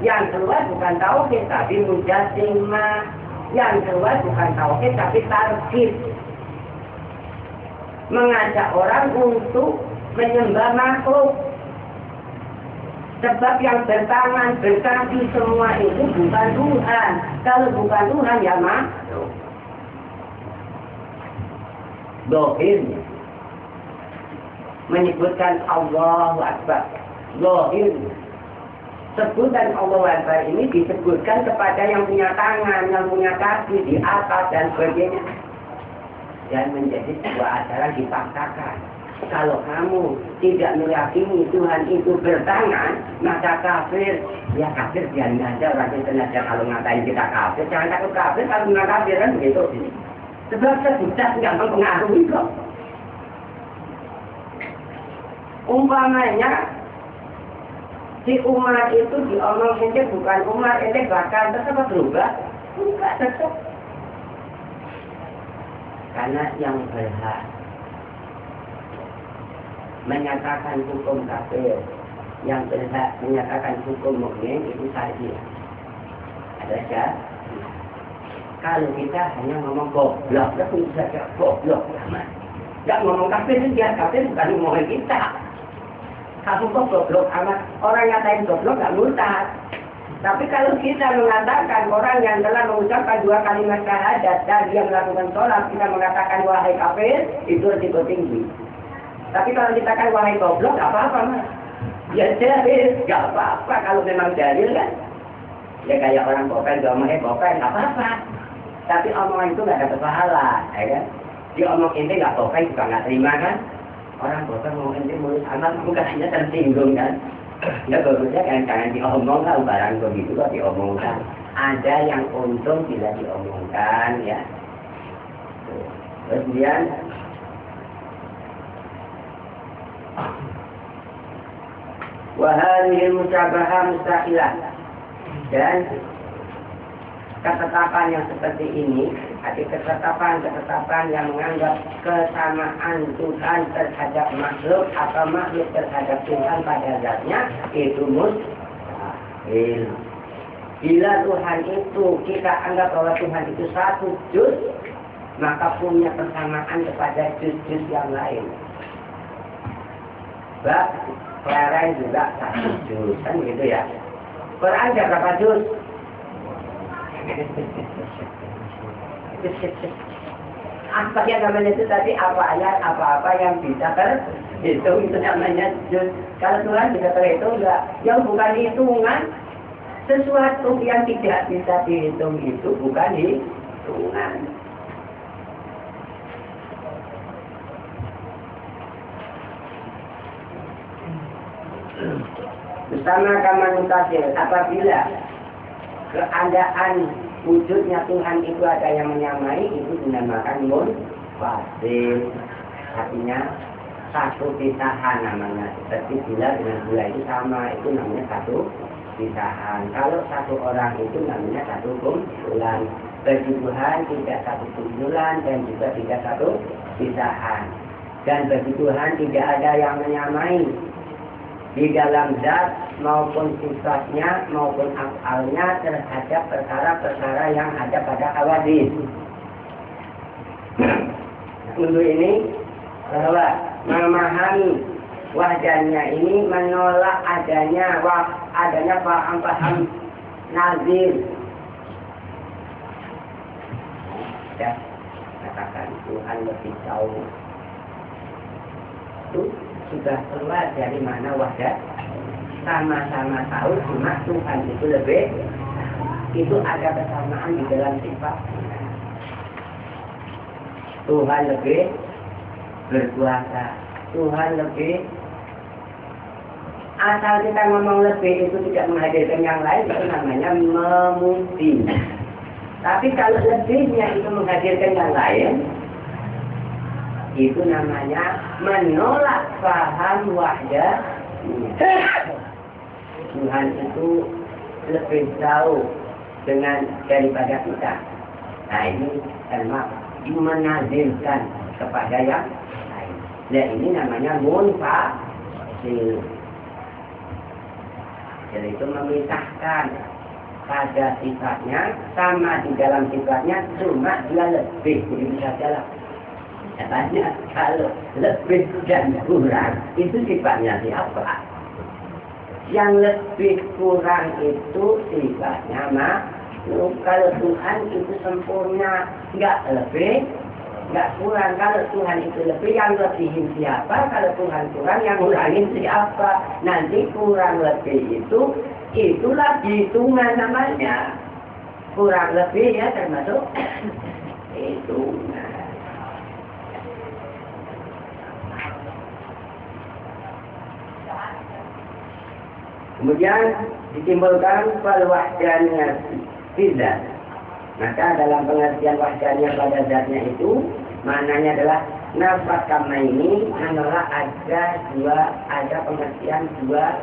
Yang keluar bukan tauhid tapi mujassimah. Yang keluar bukan tauhid tapi tarkib. Mengajak orang untuk menyembah makhluk. Sebab yang bertangan, berkaki semua itu bukan Tuhan. Kalau bukan Tuhan ya makhluk. Dohir menyebutkan Allahu Akbar. Dohir. Sebutan Allahu Akbar ini disebutkan kepada yang punya tangan, yang punya kaki di atas dan sebagainya. Dan menjadi sebuah ajaran dipaksakan. Kalau kamu tidak meyakini Tuhan itu bertangan, maka kafir. Ya kafir biarin aja orang Indonesia kalau ngatain kita kafir. Jangan takut kafir kalau nggak kafir kan begitu. Sebab sebutan nggak mempengaruhi kok. Umpamanya si Umar itu diomong ente bukan Umar, ente bakal tetap berubah. Enggak tetap. Karena yang berhak menyatakan hukum kafir, yang berhak menyatakan hukum mukmin itu saja. Ada syarat. Kalau kita hanya ngomong goblok, itu saja goblok aman. Enggak ngomong kafir dia kafir bukan ngomongin kita. Kamu kok goblok amat, orang ngatain goblok nggak murtad. Tapi kalau kita mengatakan orang yang telah mengucapkan 2 kalimat syahadat dan dia melakukan sholat, kita mengatakan wahai kafir, itu risiko tinggi. Tapi kalau kita katakan wahai goblok, nggak apa-apa mas. Ya dalil, nggak apa-apa kalau memang dalil kan. Ya kayak orang bopen, ngomongnya bopen, nggak apa-apa. Tapi omongan itu nggak dapat pahala, ya kan? Dia omong ini nggak bopen juga nggak terima kan? Orang bosan ngomong ini mulut amat, bukan hanya tersinggung kan? Ya bagusnya kan jangan diomong lah barang begitu kok diomongkan. Ada yang untung bila diomongkan ya. Kemudian wahai musyabahah mustahilah, dan ketetapan yang seperti ini, ada ketetapan yang menganggap kesamaan Tuhan terhadap makhluk atau makhluk terhadap Tuhan pada zatnya, itu mustahil. Bila Tuhan itu kita anggap bahwa Tuhan itu satu juz, maka punya persamaan kepada juz-juz yang lain. Sebab kelereng juga satu juz, kan begitu ya. Quran ada berapa juz? Apa yang namanya itu tadi, apa ayat, apa-apa yang bisa terhitung, itu namanya juz. Kalau Tuhan bisa terhitung enggak? Yang bukan hitungan, sesuatu yang tidak bisa dihitung itu bukan hitungan. Bersama kaman mutasil, apabila keadaan wujudnya Tuhan itu ada yang menyamai, itu dinamakan munfasil. Artinya satu pisahan namanya. Seperti gula dengan gula itu sama, itu namanya satu pisahan. Kalau satu orang itu namanya satu kumpulan. Bagi Tuhan tidak satu kumpulan dan juga tidak satu pisahan. Dan bagi Tuhan tidak ada yang menyamai di dalam zat maupun sifatnya maupun afalnya terhadap perkara-perkara yang ada pada hawadis. Untuk ini bahwa memahami wahdanya ini menolak adanya paham-paham nazir. Ya, katakan Tuhan lebih jauh. Itu sudah keluar dari mana wahdat. Sama-sama tahu, cuma Tuhan itu lebih, itu ada kesamaan di dalam sifat. Tuhan lebih berkuasa, Tuhan lebih. Asal kita ngomong lebih itu tidak menghadirkan yang lain, itu namanya memuji. Tapi kalau lebihnya itu menghadirkan yang lain, Itu namanya menolak paham wahdah. Tuhan itu lebih jauh daripada kita. Nah ini termasuk menazilkan kepada yang lain. Nah ini namanya munfasil. Jadi itu memisahkan pada sifatnya sama di dalam sifatnya, cuma dia lebih begitu saja lah. Katanya kalau lebih dan kurang itu sifatnya siapa? Yang lebih kurang itu sifatnya makhluk. Kalau Tuhan itu sempurna, nggak lebih, nggak kurang. Kalau Tuhan itu lebih, yang lebihin siapa? Kalau Tuhan kurang, yang ngurangin siapa? Nanti kurang lebih itulah hitungan namanya. Kurang lebih ya termasuk hitungan. Kemudian ditimbulkan wahdaniyah tidak. Maka dalam pengertian wahdaniyah pada zatnya itu, maknanya adalah nafas kama ini menolak ada pengertian dua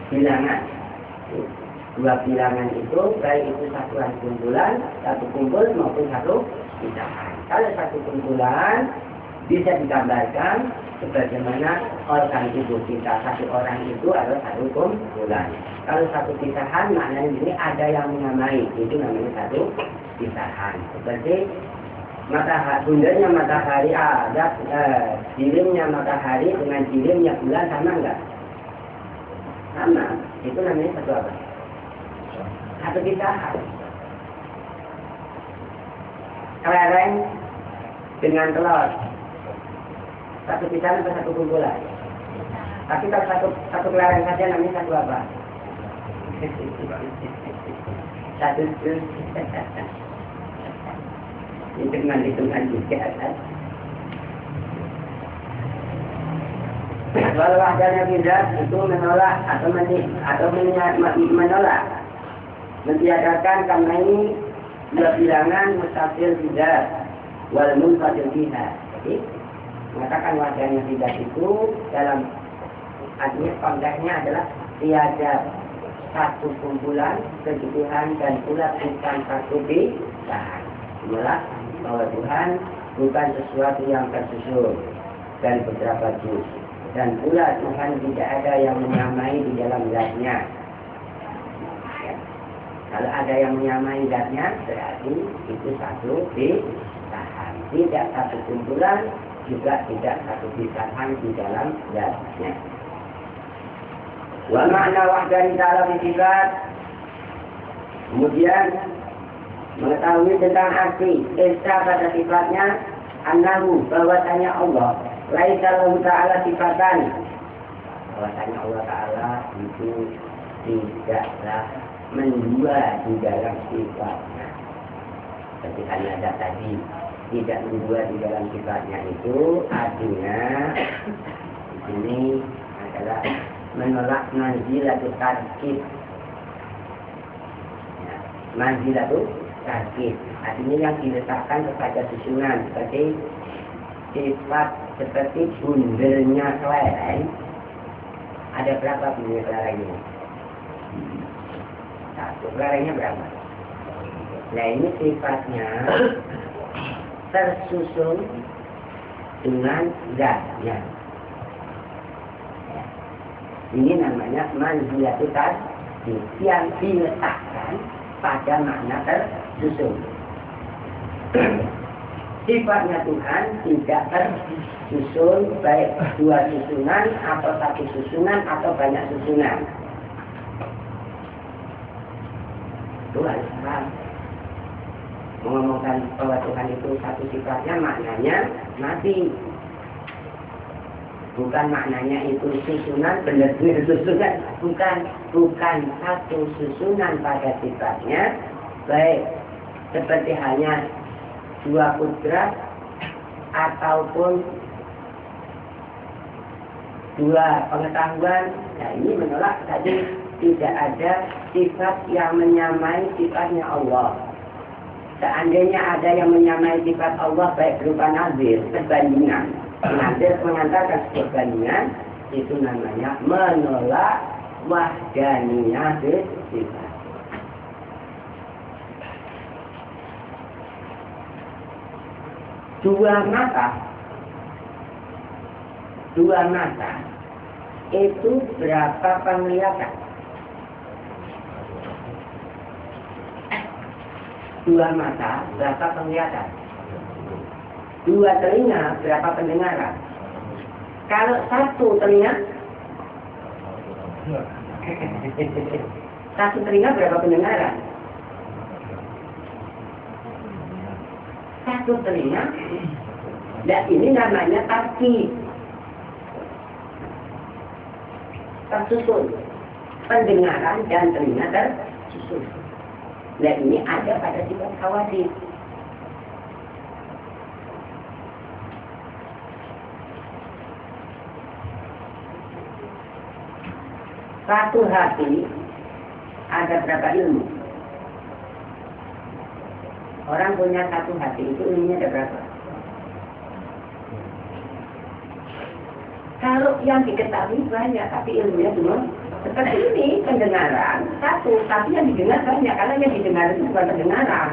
bilangan. Dua bilangan itu baik itu satuan kumpulan, satu kumpul maupun satu pisahan. Kalau satu kumpulan bisa digambarkan sebagaimana organ tubuh kita, satu orang itu adalah satu kumpulan. Kalau satu pisahan maknanya ini ada yang menyamai, itu namanya satu pisahan. Seperti matahari, bundernya matahari ada jirimnya matahari dengan jirimnya bulan sama enggak? Sama. Itu namanya satu apa? Satu pisahan. Kelereng dengan telur, satu pisahan atau satu kumpulan? Tapi kalau satu kelereng saja namanya satu apa? Satu jus. Hitungan juga kan? Kalau wahdanya bidat itu menolak atau menolak, mentiadakan karena ini dua bilangan mustafil bidat wal munfasil bidat. Jadi mengatakan wahdanya bidat itu dalam artinya konteksnya adalah tiada satu kumpulan kebutuhan dan pula bukan satu pisahan. Inilah bahwa Tuhan bukan sesuatu yang tersusun dan beberapa juz. Dan pula Tuhan tidak ada yang menyamai di dalam zatnya. Ya. Kalau ada yang menyamai zatnya, berarti itu satu pisahan. Tidak satu kumpulan, juga tidak satu pisahan di dalam zatnya. Wa makna wahdani ta'ala fi sifat. Kemudian mengetahui tentang arti esa pada sifatnya, annahu bahwasanya Allah laisa lahu ta'ala sifatan, bahwasanya Allah Ta'ala itu tidaklah mendua di dalam sifatnya. Seperti ada tadi, tidak mendua di dalam sifatnya itu artinya di sini adalah menolak manzilatul tarkib. Ya, manzilatul tarkib artinya yang diletakkan kepada susunan, seperti sifat seperti bundelnya kelereng. Ada berapa bundelnya kelerengnya? Satu. Kelerengnya berapa? Nah ini sifatnya tersusun dengan zatnya. Ya. Ini namanya manzilatul tarkib yang diletakkan pada makna tersusun. Sifatnya Tuhan tidak tersusun, baik dua susunan atau satu susunan atau banyak susunan. Tuhan mengomongkan bahwa Tuhan itu satu sifatnya, maknanya mati. Bukan maknanya itu susunan, benar-benar susunan. Bukan satu susunan pada sifatnya, baik seperti hanya dua kudrat ataupun dua pengetahuan. Nah ini menolak tadi tidak ada sifat yang menyamai sifatnya Allah. Seandainya ada yang menyamai sifat Allah baik berupa nazir, perbandingan, mengantarkan kebalikan, itu namanya menolak wahdaniyah sifat. Dua mata itu berapa penglihatan? Dua mata berapa penglihatan? Dua telinga berapa pendengaran? Kalau satu telinga satu telinga berapa pendengaran? Satu telinga. Dan ini namanya tarkib, tersusun. Pendengaran dan telinga tersusun. Dan ini ada pada sifat khawatir. Satu hati ada berapa ilmu? Orang punya satu hati itu ilmunya ada berapa? Kalau yang diketahui banyak, tapi ilmunya cuma seperti ini, pendengaran satu, tapi yang didengar banyak, karena yang didengar itu bukan pendengaran.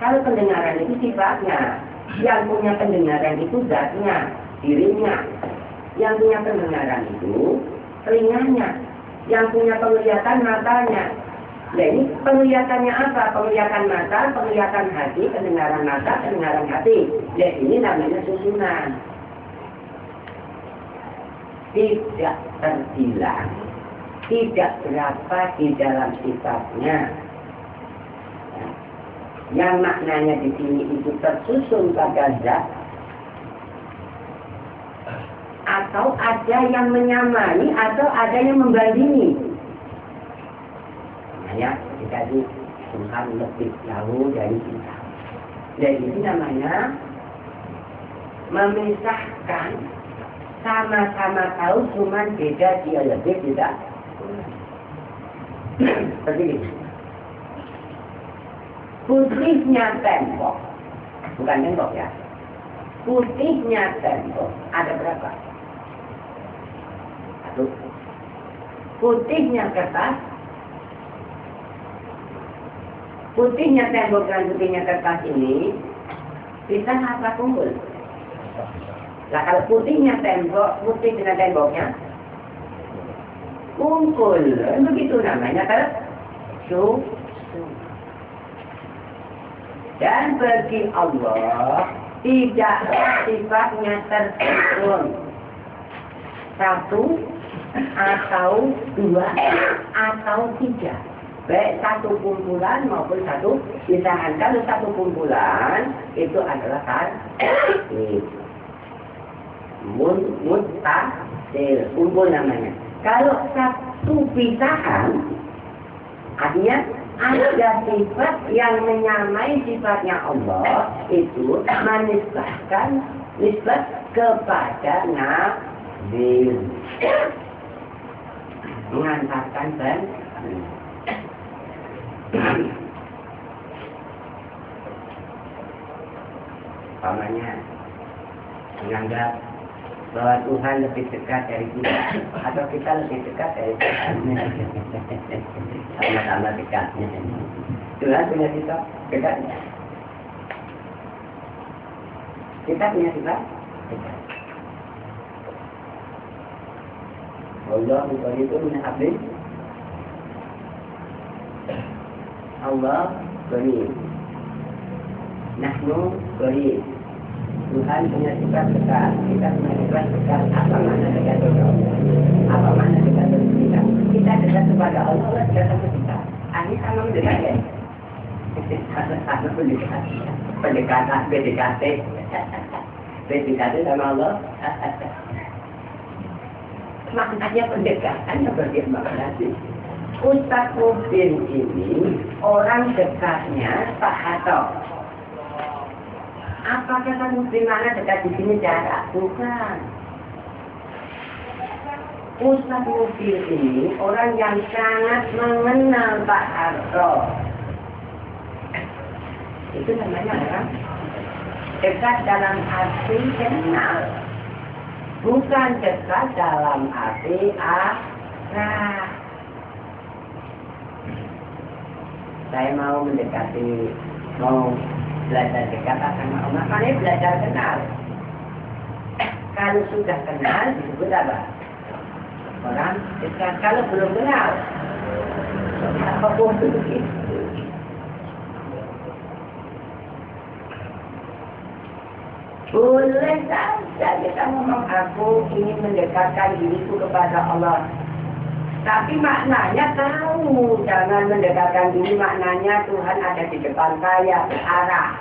Kalau pendengaran itu sifatnya, yang punya pendengaran itu zatnya, dirinya. Yang punya pendengaran itu telinganya, yang punya penglihatan matanya. Nah ini penglihatannya apa? Penglihatan mata, penglihatan hati, pendengaran mata, pendengaran hati. Nah ini namanya susunan. Tidak terbilang, tidak berapa di dalam sifatnya. Nah, yang maknanya di sini itu tersusun pada zat, atau ada yang menyamai, atau ada yang membandingi. Namanya jadi Tuhan lebih jauh dari kita. Dan ini namanya memisahkan, sama-sama tahu, cuman beda dia lebih tidak. Seperti ini. Putihnya tembok, bukan tembok ya. Putihnya tembok ada berapa? Satu. Putihnya kertas. Putihnya tembok dan putihnya kertas ini bisa apa kumpul? Nah kalau putihnya tembok, putih dengan temboknya kumpul, begitu namanya tersusun. Dan bagi Allah tidak sifatnya tersusun. Satu atau dua atau tiga. Baik satu kumpulan maupun satu. Misalkan kalau satu kumpulan itu adalah mutasil, kumpul namanya. Kalau satu pisahan, artinya ada sifat yang menyamai sifatnya Allah, itu menisbahkan nisbat kepada Nabi, mengantarkan dan pamannya menganggap bahwa Tuhan lebih dekat dari kita, atau kita lebih dekat dari Tuhan. Sama-sama dekatnya. Tuhan punya sifat dekatnya. Kita punya sifat dekat. Allah itu menhabis. Allah beri. Nahnu beri. Tuhan punya sifat dekat, kita punya sifat dekat. Apa makna dekat kepada Allah? Apa makna dekat kepada kita? Kita dekat kepada Allah, Allah dekat kepada kita. Ini sama dekat ya? Sama pendekat. Pendekatan, PDKT. PDKT sama Allah. Maknanya pendekatan yang bagaimana sih? Ustaz Mubin ini orang dekatnya Pak Hato. Apa kata Mubin mana dekat di sini jarak? Bukan. Ustaz Mubin ini orang yang sangat mengenal Pak Hato. Itu namanya orang Dekat dalam arti kenal. Bukan dekat dalam arti akrab. Saya mau mendekati, mau belajar dekat akan mau, makanya belajar kenal. Kalau sudah kenal disebut apa? Orang dekat. Kalau belum kenal, apapun itu. Boleh saja kita ngomong aku ingin mendekatkan diriku kepada Allah. Tapi maknanya tahu, jangan mendekatkan diri, maknanya Tuhan ada di depan saya, arah.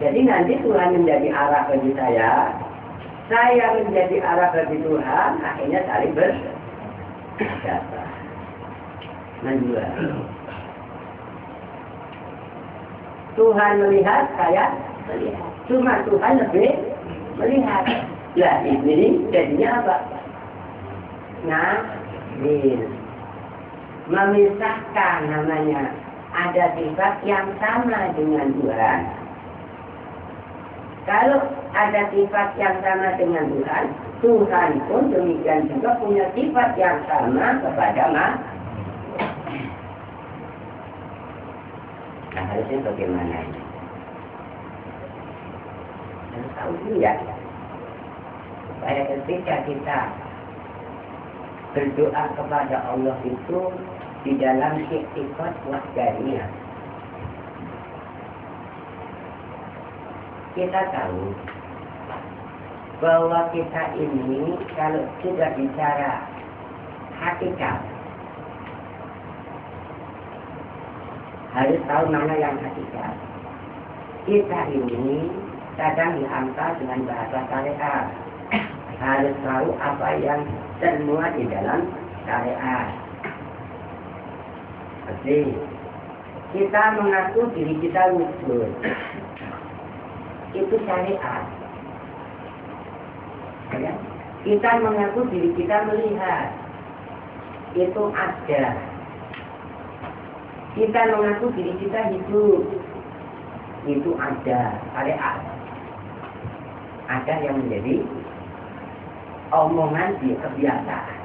Jadi nanti Tuhan menjadi arah bagi saya menjadi arah bagi Tuhan, akhirnya saling berjasa. Menjual. Tuhan melihat, saya melihat. Cuma Tuhan lebih melihat. Ya ini jadinya apa? Memisahkan namanya. Ada sifat yang sama dengan Tuhan. Kalau ada sifat yang sama dengan Tuhan, Tuhan pun demikian juga punya sifat yang sama kepada manusia. Nah, harusnya bagaimana ini? Harus tahu dulu ya. Supaya ketika kita berdoa kepada Allah itu di dalam sifat wahdaniyah. Kita tahu bahwa kita ini kalau sudah bicara hakikat, harus tahu mana yang hakikat. Kita ini kadang diangkat dengan bahasa syariat. Harus tahu apa yang termuat di dalam syariat. Jadi kita mengaku diri kita wujud. Itu syariat. Ya? Kita mengaku diri kita melihat. Itu ada. Kita mengaku diri kita hidup. Itu ada. Syariat. Ada yang menjadi omongan di kebiasaan.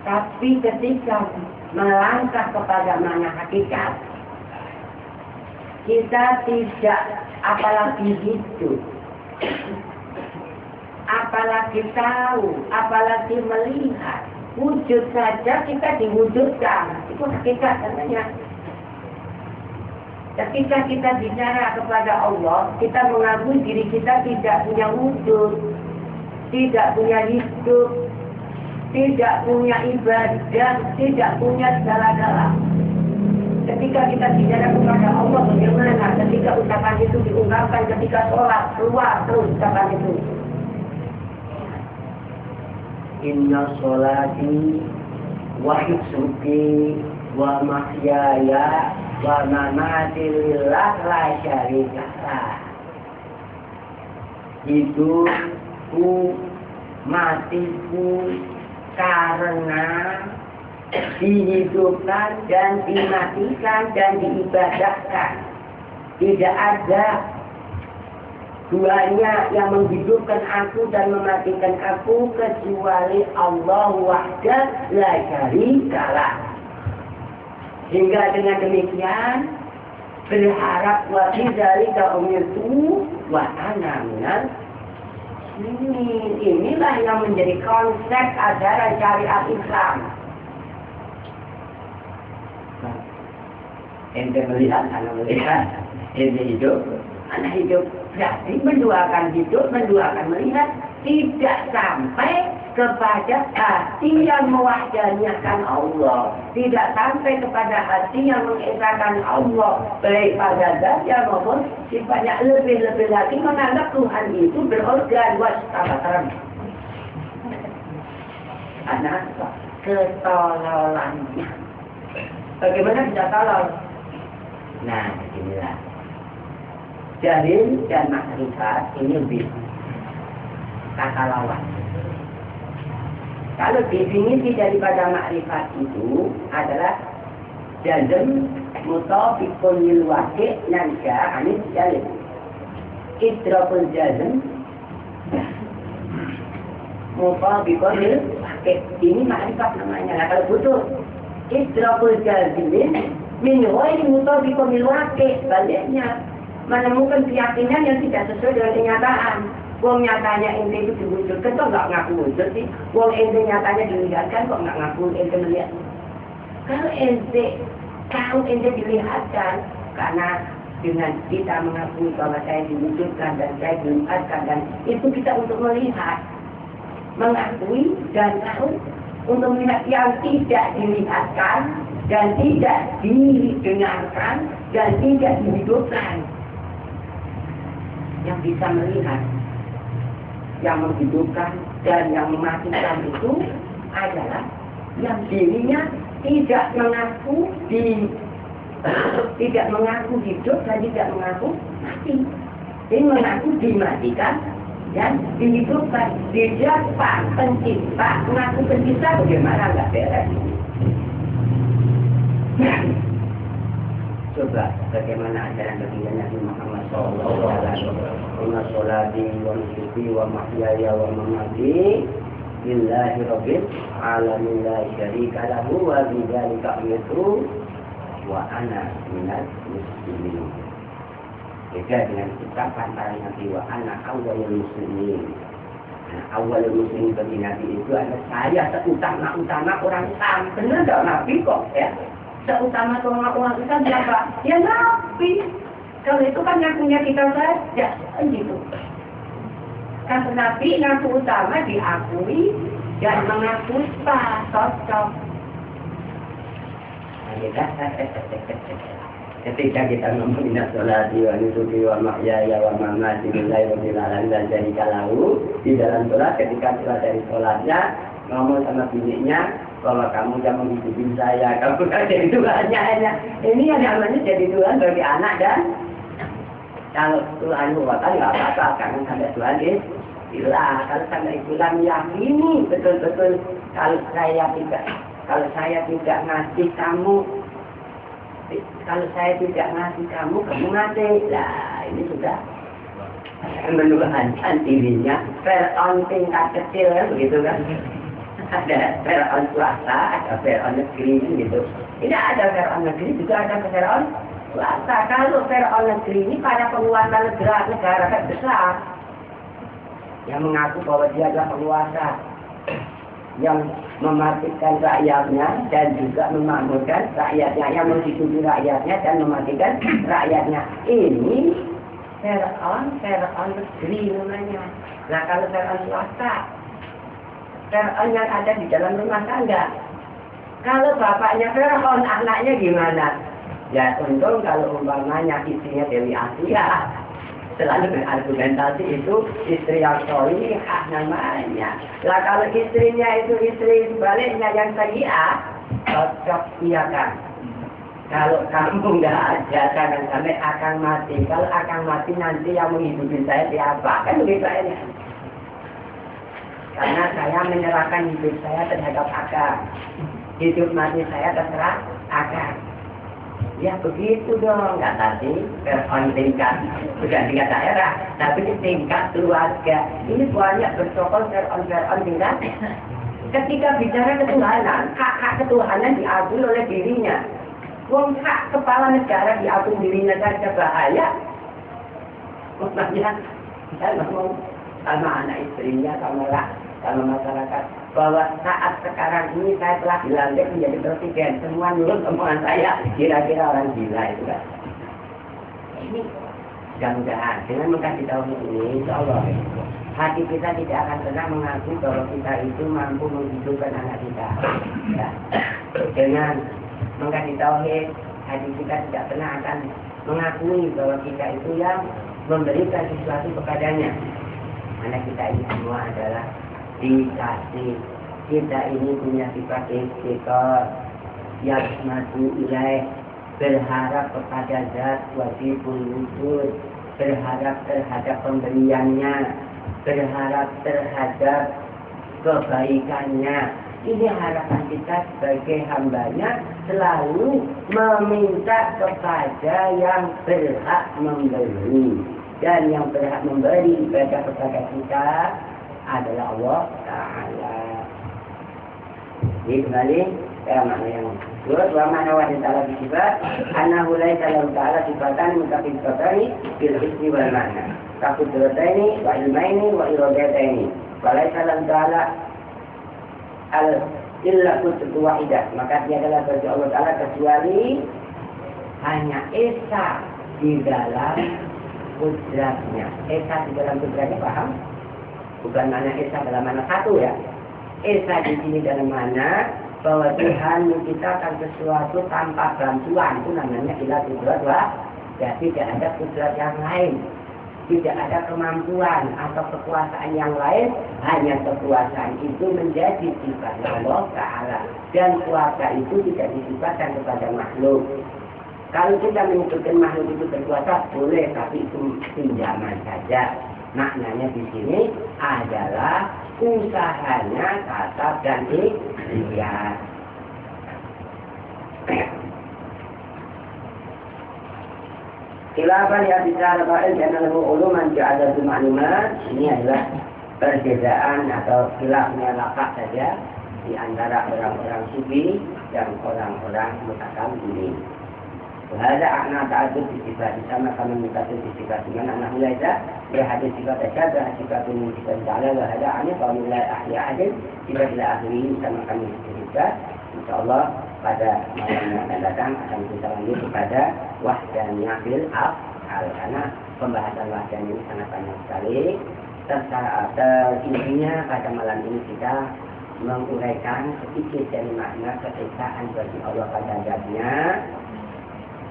Tapi ketika melangkah kepada mana hakikat, kita tidak apalagi hidup, apalagi tahu, apalagi melihat, wujud saja kita diwujudkan. Itu hakikat namanya. Ketika kita bicara kepada Allah, kita mengakui diri kita tidak punya wujud, tidak punya hidup, tidak punya ibadah, tidak punya segala-gala. Ketika kita bicara kepada Allah, bagaimana? Ketika ucapan itu diungkapkan, ketika sholat, keluar terus ucapan itu. Inna sholati wa nusuki wa mahyaya wa mamati lillah la syarika lah. Hidupku, matiku karena dihidupkan dan dimatikan dan diibadahkan. Tidak ada duanya yang menghidupkan aku dan mematikan aku kecuali Allah wahdah la syarika lah. Hingga dengan demikian berharap wa bidzalika umirtu wa ana minal muslimin. Inilah yang menjadi konsep ajaran syariat Islam. Ente melihat, anak melihat, ente hidup, anak hidup. Berarti menduakan hidup, menduakan melihat, tidak sampai kepada hati yang mewahdaniakan Allah, tidak sampai kepada hati yang mengesahkan Allah, baik pada zatnya maupun sifatnya. Lebih-lebih lagi menganggap Tuhan itu berorgan wastabatan. Anak ketololannya. Bagaimana bisa tolol? Nah, inilah dalil dan makrifat ini lebih kata lawan. Kalau definisi daripada makrifat itu adalah jazm mutafiqun lil waqi' nan sya'anid dalil. idrakul jazm mutabiqan lil haqiq. Ini ma'rifat namanya. Nah, kalau butuh idrakul jazm min ghairi mutabiqan lil haqiq, baliknya menemukan keyakinan yang tidak sesuai dengan kenyataan. Wong nyatanya ente itu diwujudkan, kok nggak ngaku wujud sih? Wong ente nyatanya dilihatkan, kok nggak ngaku ente melihat? Kalau ente dilihatkan, karena dengan kita mengakui bahwa saya diwujudkan dan saya dilihatkan, dan itu kita untuk melihat, mengakui dan tahu untuk melihat yang tidak dilihatkan dan tidak didengarkan dan tidak dihidupkan. Yang bisa melihat, yang menghidupkan dan yang mematikan itu adalah yang dirinya tidak mengaku hidup dan tidak mengaku mati. Ini mengaku dimatikan dan dihidupkan. Dia Pak Pencipta, mengaku pencipta, bagaimana nggak beres? Coba bagaimana ajaran baginda Nabi Muhammad SAW. Inna sholati wa nusuki wa mahyaya wa mamati lillahi rabbil alamin la syarika lahu wa bidzalika umirtu wa ana minal muslimin. Beda dengan ucapan para nabi wa ana awwalul muslimin. Nah, awwalul muslimin bagi nabi itu adalah saya seutama orang Islam. Benar enggak nabi kok ya? Seutama orang Islam siapa? Ya nabi. Kalau itu kan ngakunya kita saja, gitu. Kan nabi ngaku utama diakui dan mengaku tak cocok. Ketika kita ngomong inna sholati wa nusuki wa mahyaya wa mamati lillahi rabbil alamin dan jadi kalau di dalam sholat, ketika sholat dari sholatnya ngomong sama bininya bahwa kamu jangan menghidupin saya, kamu kan jadi Tuhannya. Ini yang namanya jadi Tuhan bagi anak. Dan kalau Tuhan buatan nggak apa-apa, karena sampai Tuhan ilah. Kalau sampai Tuhan yakini betul-betul kalau saya tidak ngasih kamu, kamu ngasih. Lah ini sudah menuhankan dirinya. Fir'aun tingkat kecil kan begitu kan? Ada Fir'aun swasta, ada Fir'aun negeri gitu. Ini ada Fir'aun negeri, juga ada Fir'aun swasta. Kalau Fir'aun negeri ini para penguasa negara besar yang mengaku bahwa dia adalah penguasa yang mematikan rakyatnya dan juga memakmurkan rakyatnya, yang menghidupi rakyatnya dan mematikan rakyatnya. Ini Fir'aun negeri namanya. Nah kalau Fir'aun swasta, Fir'aun yang ada di dalam rumah tangga. Kalau bapaknya Fir'aun, anaknya gimana? Ya untung kalau umpamanya istrinya Dewi Asia selalu berargumentasi itu istri yang sholihah namanya. Lah kalau istrinya itu istri sebaliknya yang sayyi'ah, cocok iya kan? Kalau kamu nggak ada, jangan sampai akan mati. Kalau akan mati nanti yang menghidupi saya siapa? Kan begitu aja. Karena saya menyerahkan hidup saya terhadap akal. Hidup mati saya terserah akal. Ya begitu dong, nggak tadi Fir'aun tingkat, bukan tingkat daerah, tapi tingkat keluarga. Ini banyak bercokol Fir'aun tingkat. Ketika bicara ketuhanan, hak ketuhanan diakui oleh dirinya. Wong hak kepala negara diakui dirinya saja bahaya. Maksudnya, saya ngomong sama anak istrinya, sama masyarakat, bahwa saat sekarang ini saya telah dilantik menjadi presiden. Semua nurut omongan saya, kira-kira orang gila itu kan. Ini mudah-mudahan dengan mengkaji tauhid ini, insya Allah hati kita tidak akan pernah mengaku bahwa kita itu mampu menghidupkan anak kita. Ya. Dengan mengkaji tauhid, hati kita tidak pernah akan mengakui bahwa kita itu yang memberikan sesuatu kepadanya. Karena kita ini semua adalah dikasih. Kita ini punya sifat istiqor yang maju ilaih, berharap kepada zat wajibul wujud, berharap terhadap pemberiannya, berharap terhadap kebaikannya. Ini harapan kita sebagai hambanya, selalu meminta kepada yang berhak memberi. Dan yang berhak memberi ibadah kepada kita adalah Allah Ta'ala. Jadi kembali ke makna yang kedua, wa mana wa ta'ala bi sifat annahu laisa lahu ta'ala sifatan mutafiqatan bil ismi wal ma'na. Ka qudrataini wa ilmaini wa iradataini. Wa laisa lahu ta'ala al illa qudratu wahidah. Maka dia adalah bagi Allah Ta'ala kecuali hanya esa di dalam kudratnya. Esa di dalam kudratnya, paham? Bukan mana esa dalam mana satu ya. Esa di sini dalam mana bahwa Tuhan menciptakan sesuatu tanpa bantuan, itu namanya ila kudrat wah. Ya, tidak ada kudrat yang lain, tidak ada kemampuan atau kekuasaan yang lain, hanya kekuasaan itu menjadi sifat Allah Ta'ala. Dan kuasa itu tidak disifatkan kepada makhluk. Kalau kita menyebutkan makhluk itu berkuasa, boleh, tapi itu pinjaman saja. Maknanya di sini adalah usahanya kasab dan ikhtiar. Khilafan yang bicara qail karena uluman ja'ala maklumat, ini adalah perbedaan atau khilafnya lakak saja di antara orang-orang sufi dan orang-orang mutakallimin. Wahada akna ta'adud sifat sama kami mutakallim sifat dengan anak mulaiza berhadis sifat asyad sifat min sifat ta'ala wahada ani qaulillah ahli adil sifat ila akhiri sama kami sifat. Insyaallah pada malam yang akan datang akan kita lanjut kepada wahdaniyah fil af'al, karena pembahasan wahdaniyah ini sangat panjang sekali. Intinya pada malam ini kita menguraikan sedikit dari makna keesaan bagi Allah pada zatnya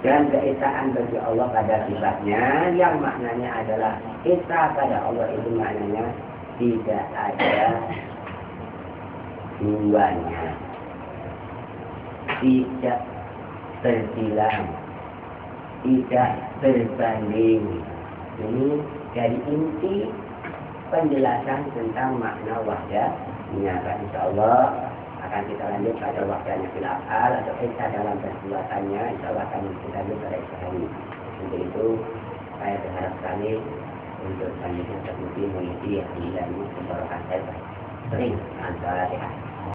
dan keesaan bagi Allah pada sifatnya, yang maknanya adalah esa pada Allah itu maknanya tidak ada duanya, tidak terbilang, tidak berbanding. Ini dari inti penjelasan tentang makna wahdanya. Insyaallah akan kita lanjut pada wahdanya fil af'al atau esa dalam perbuatannya. Insyaallah akan kita lanjut pada hari. Untuk itu saya berharap sekali untuk selanjutnya terbukti mengisi ilmu kebarokan saya sering antara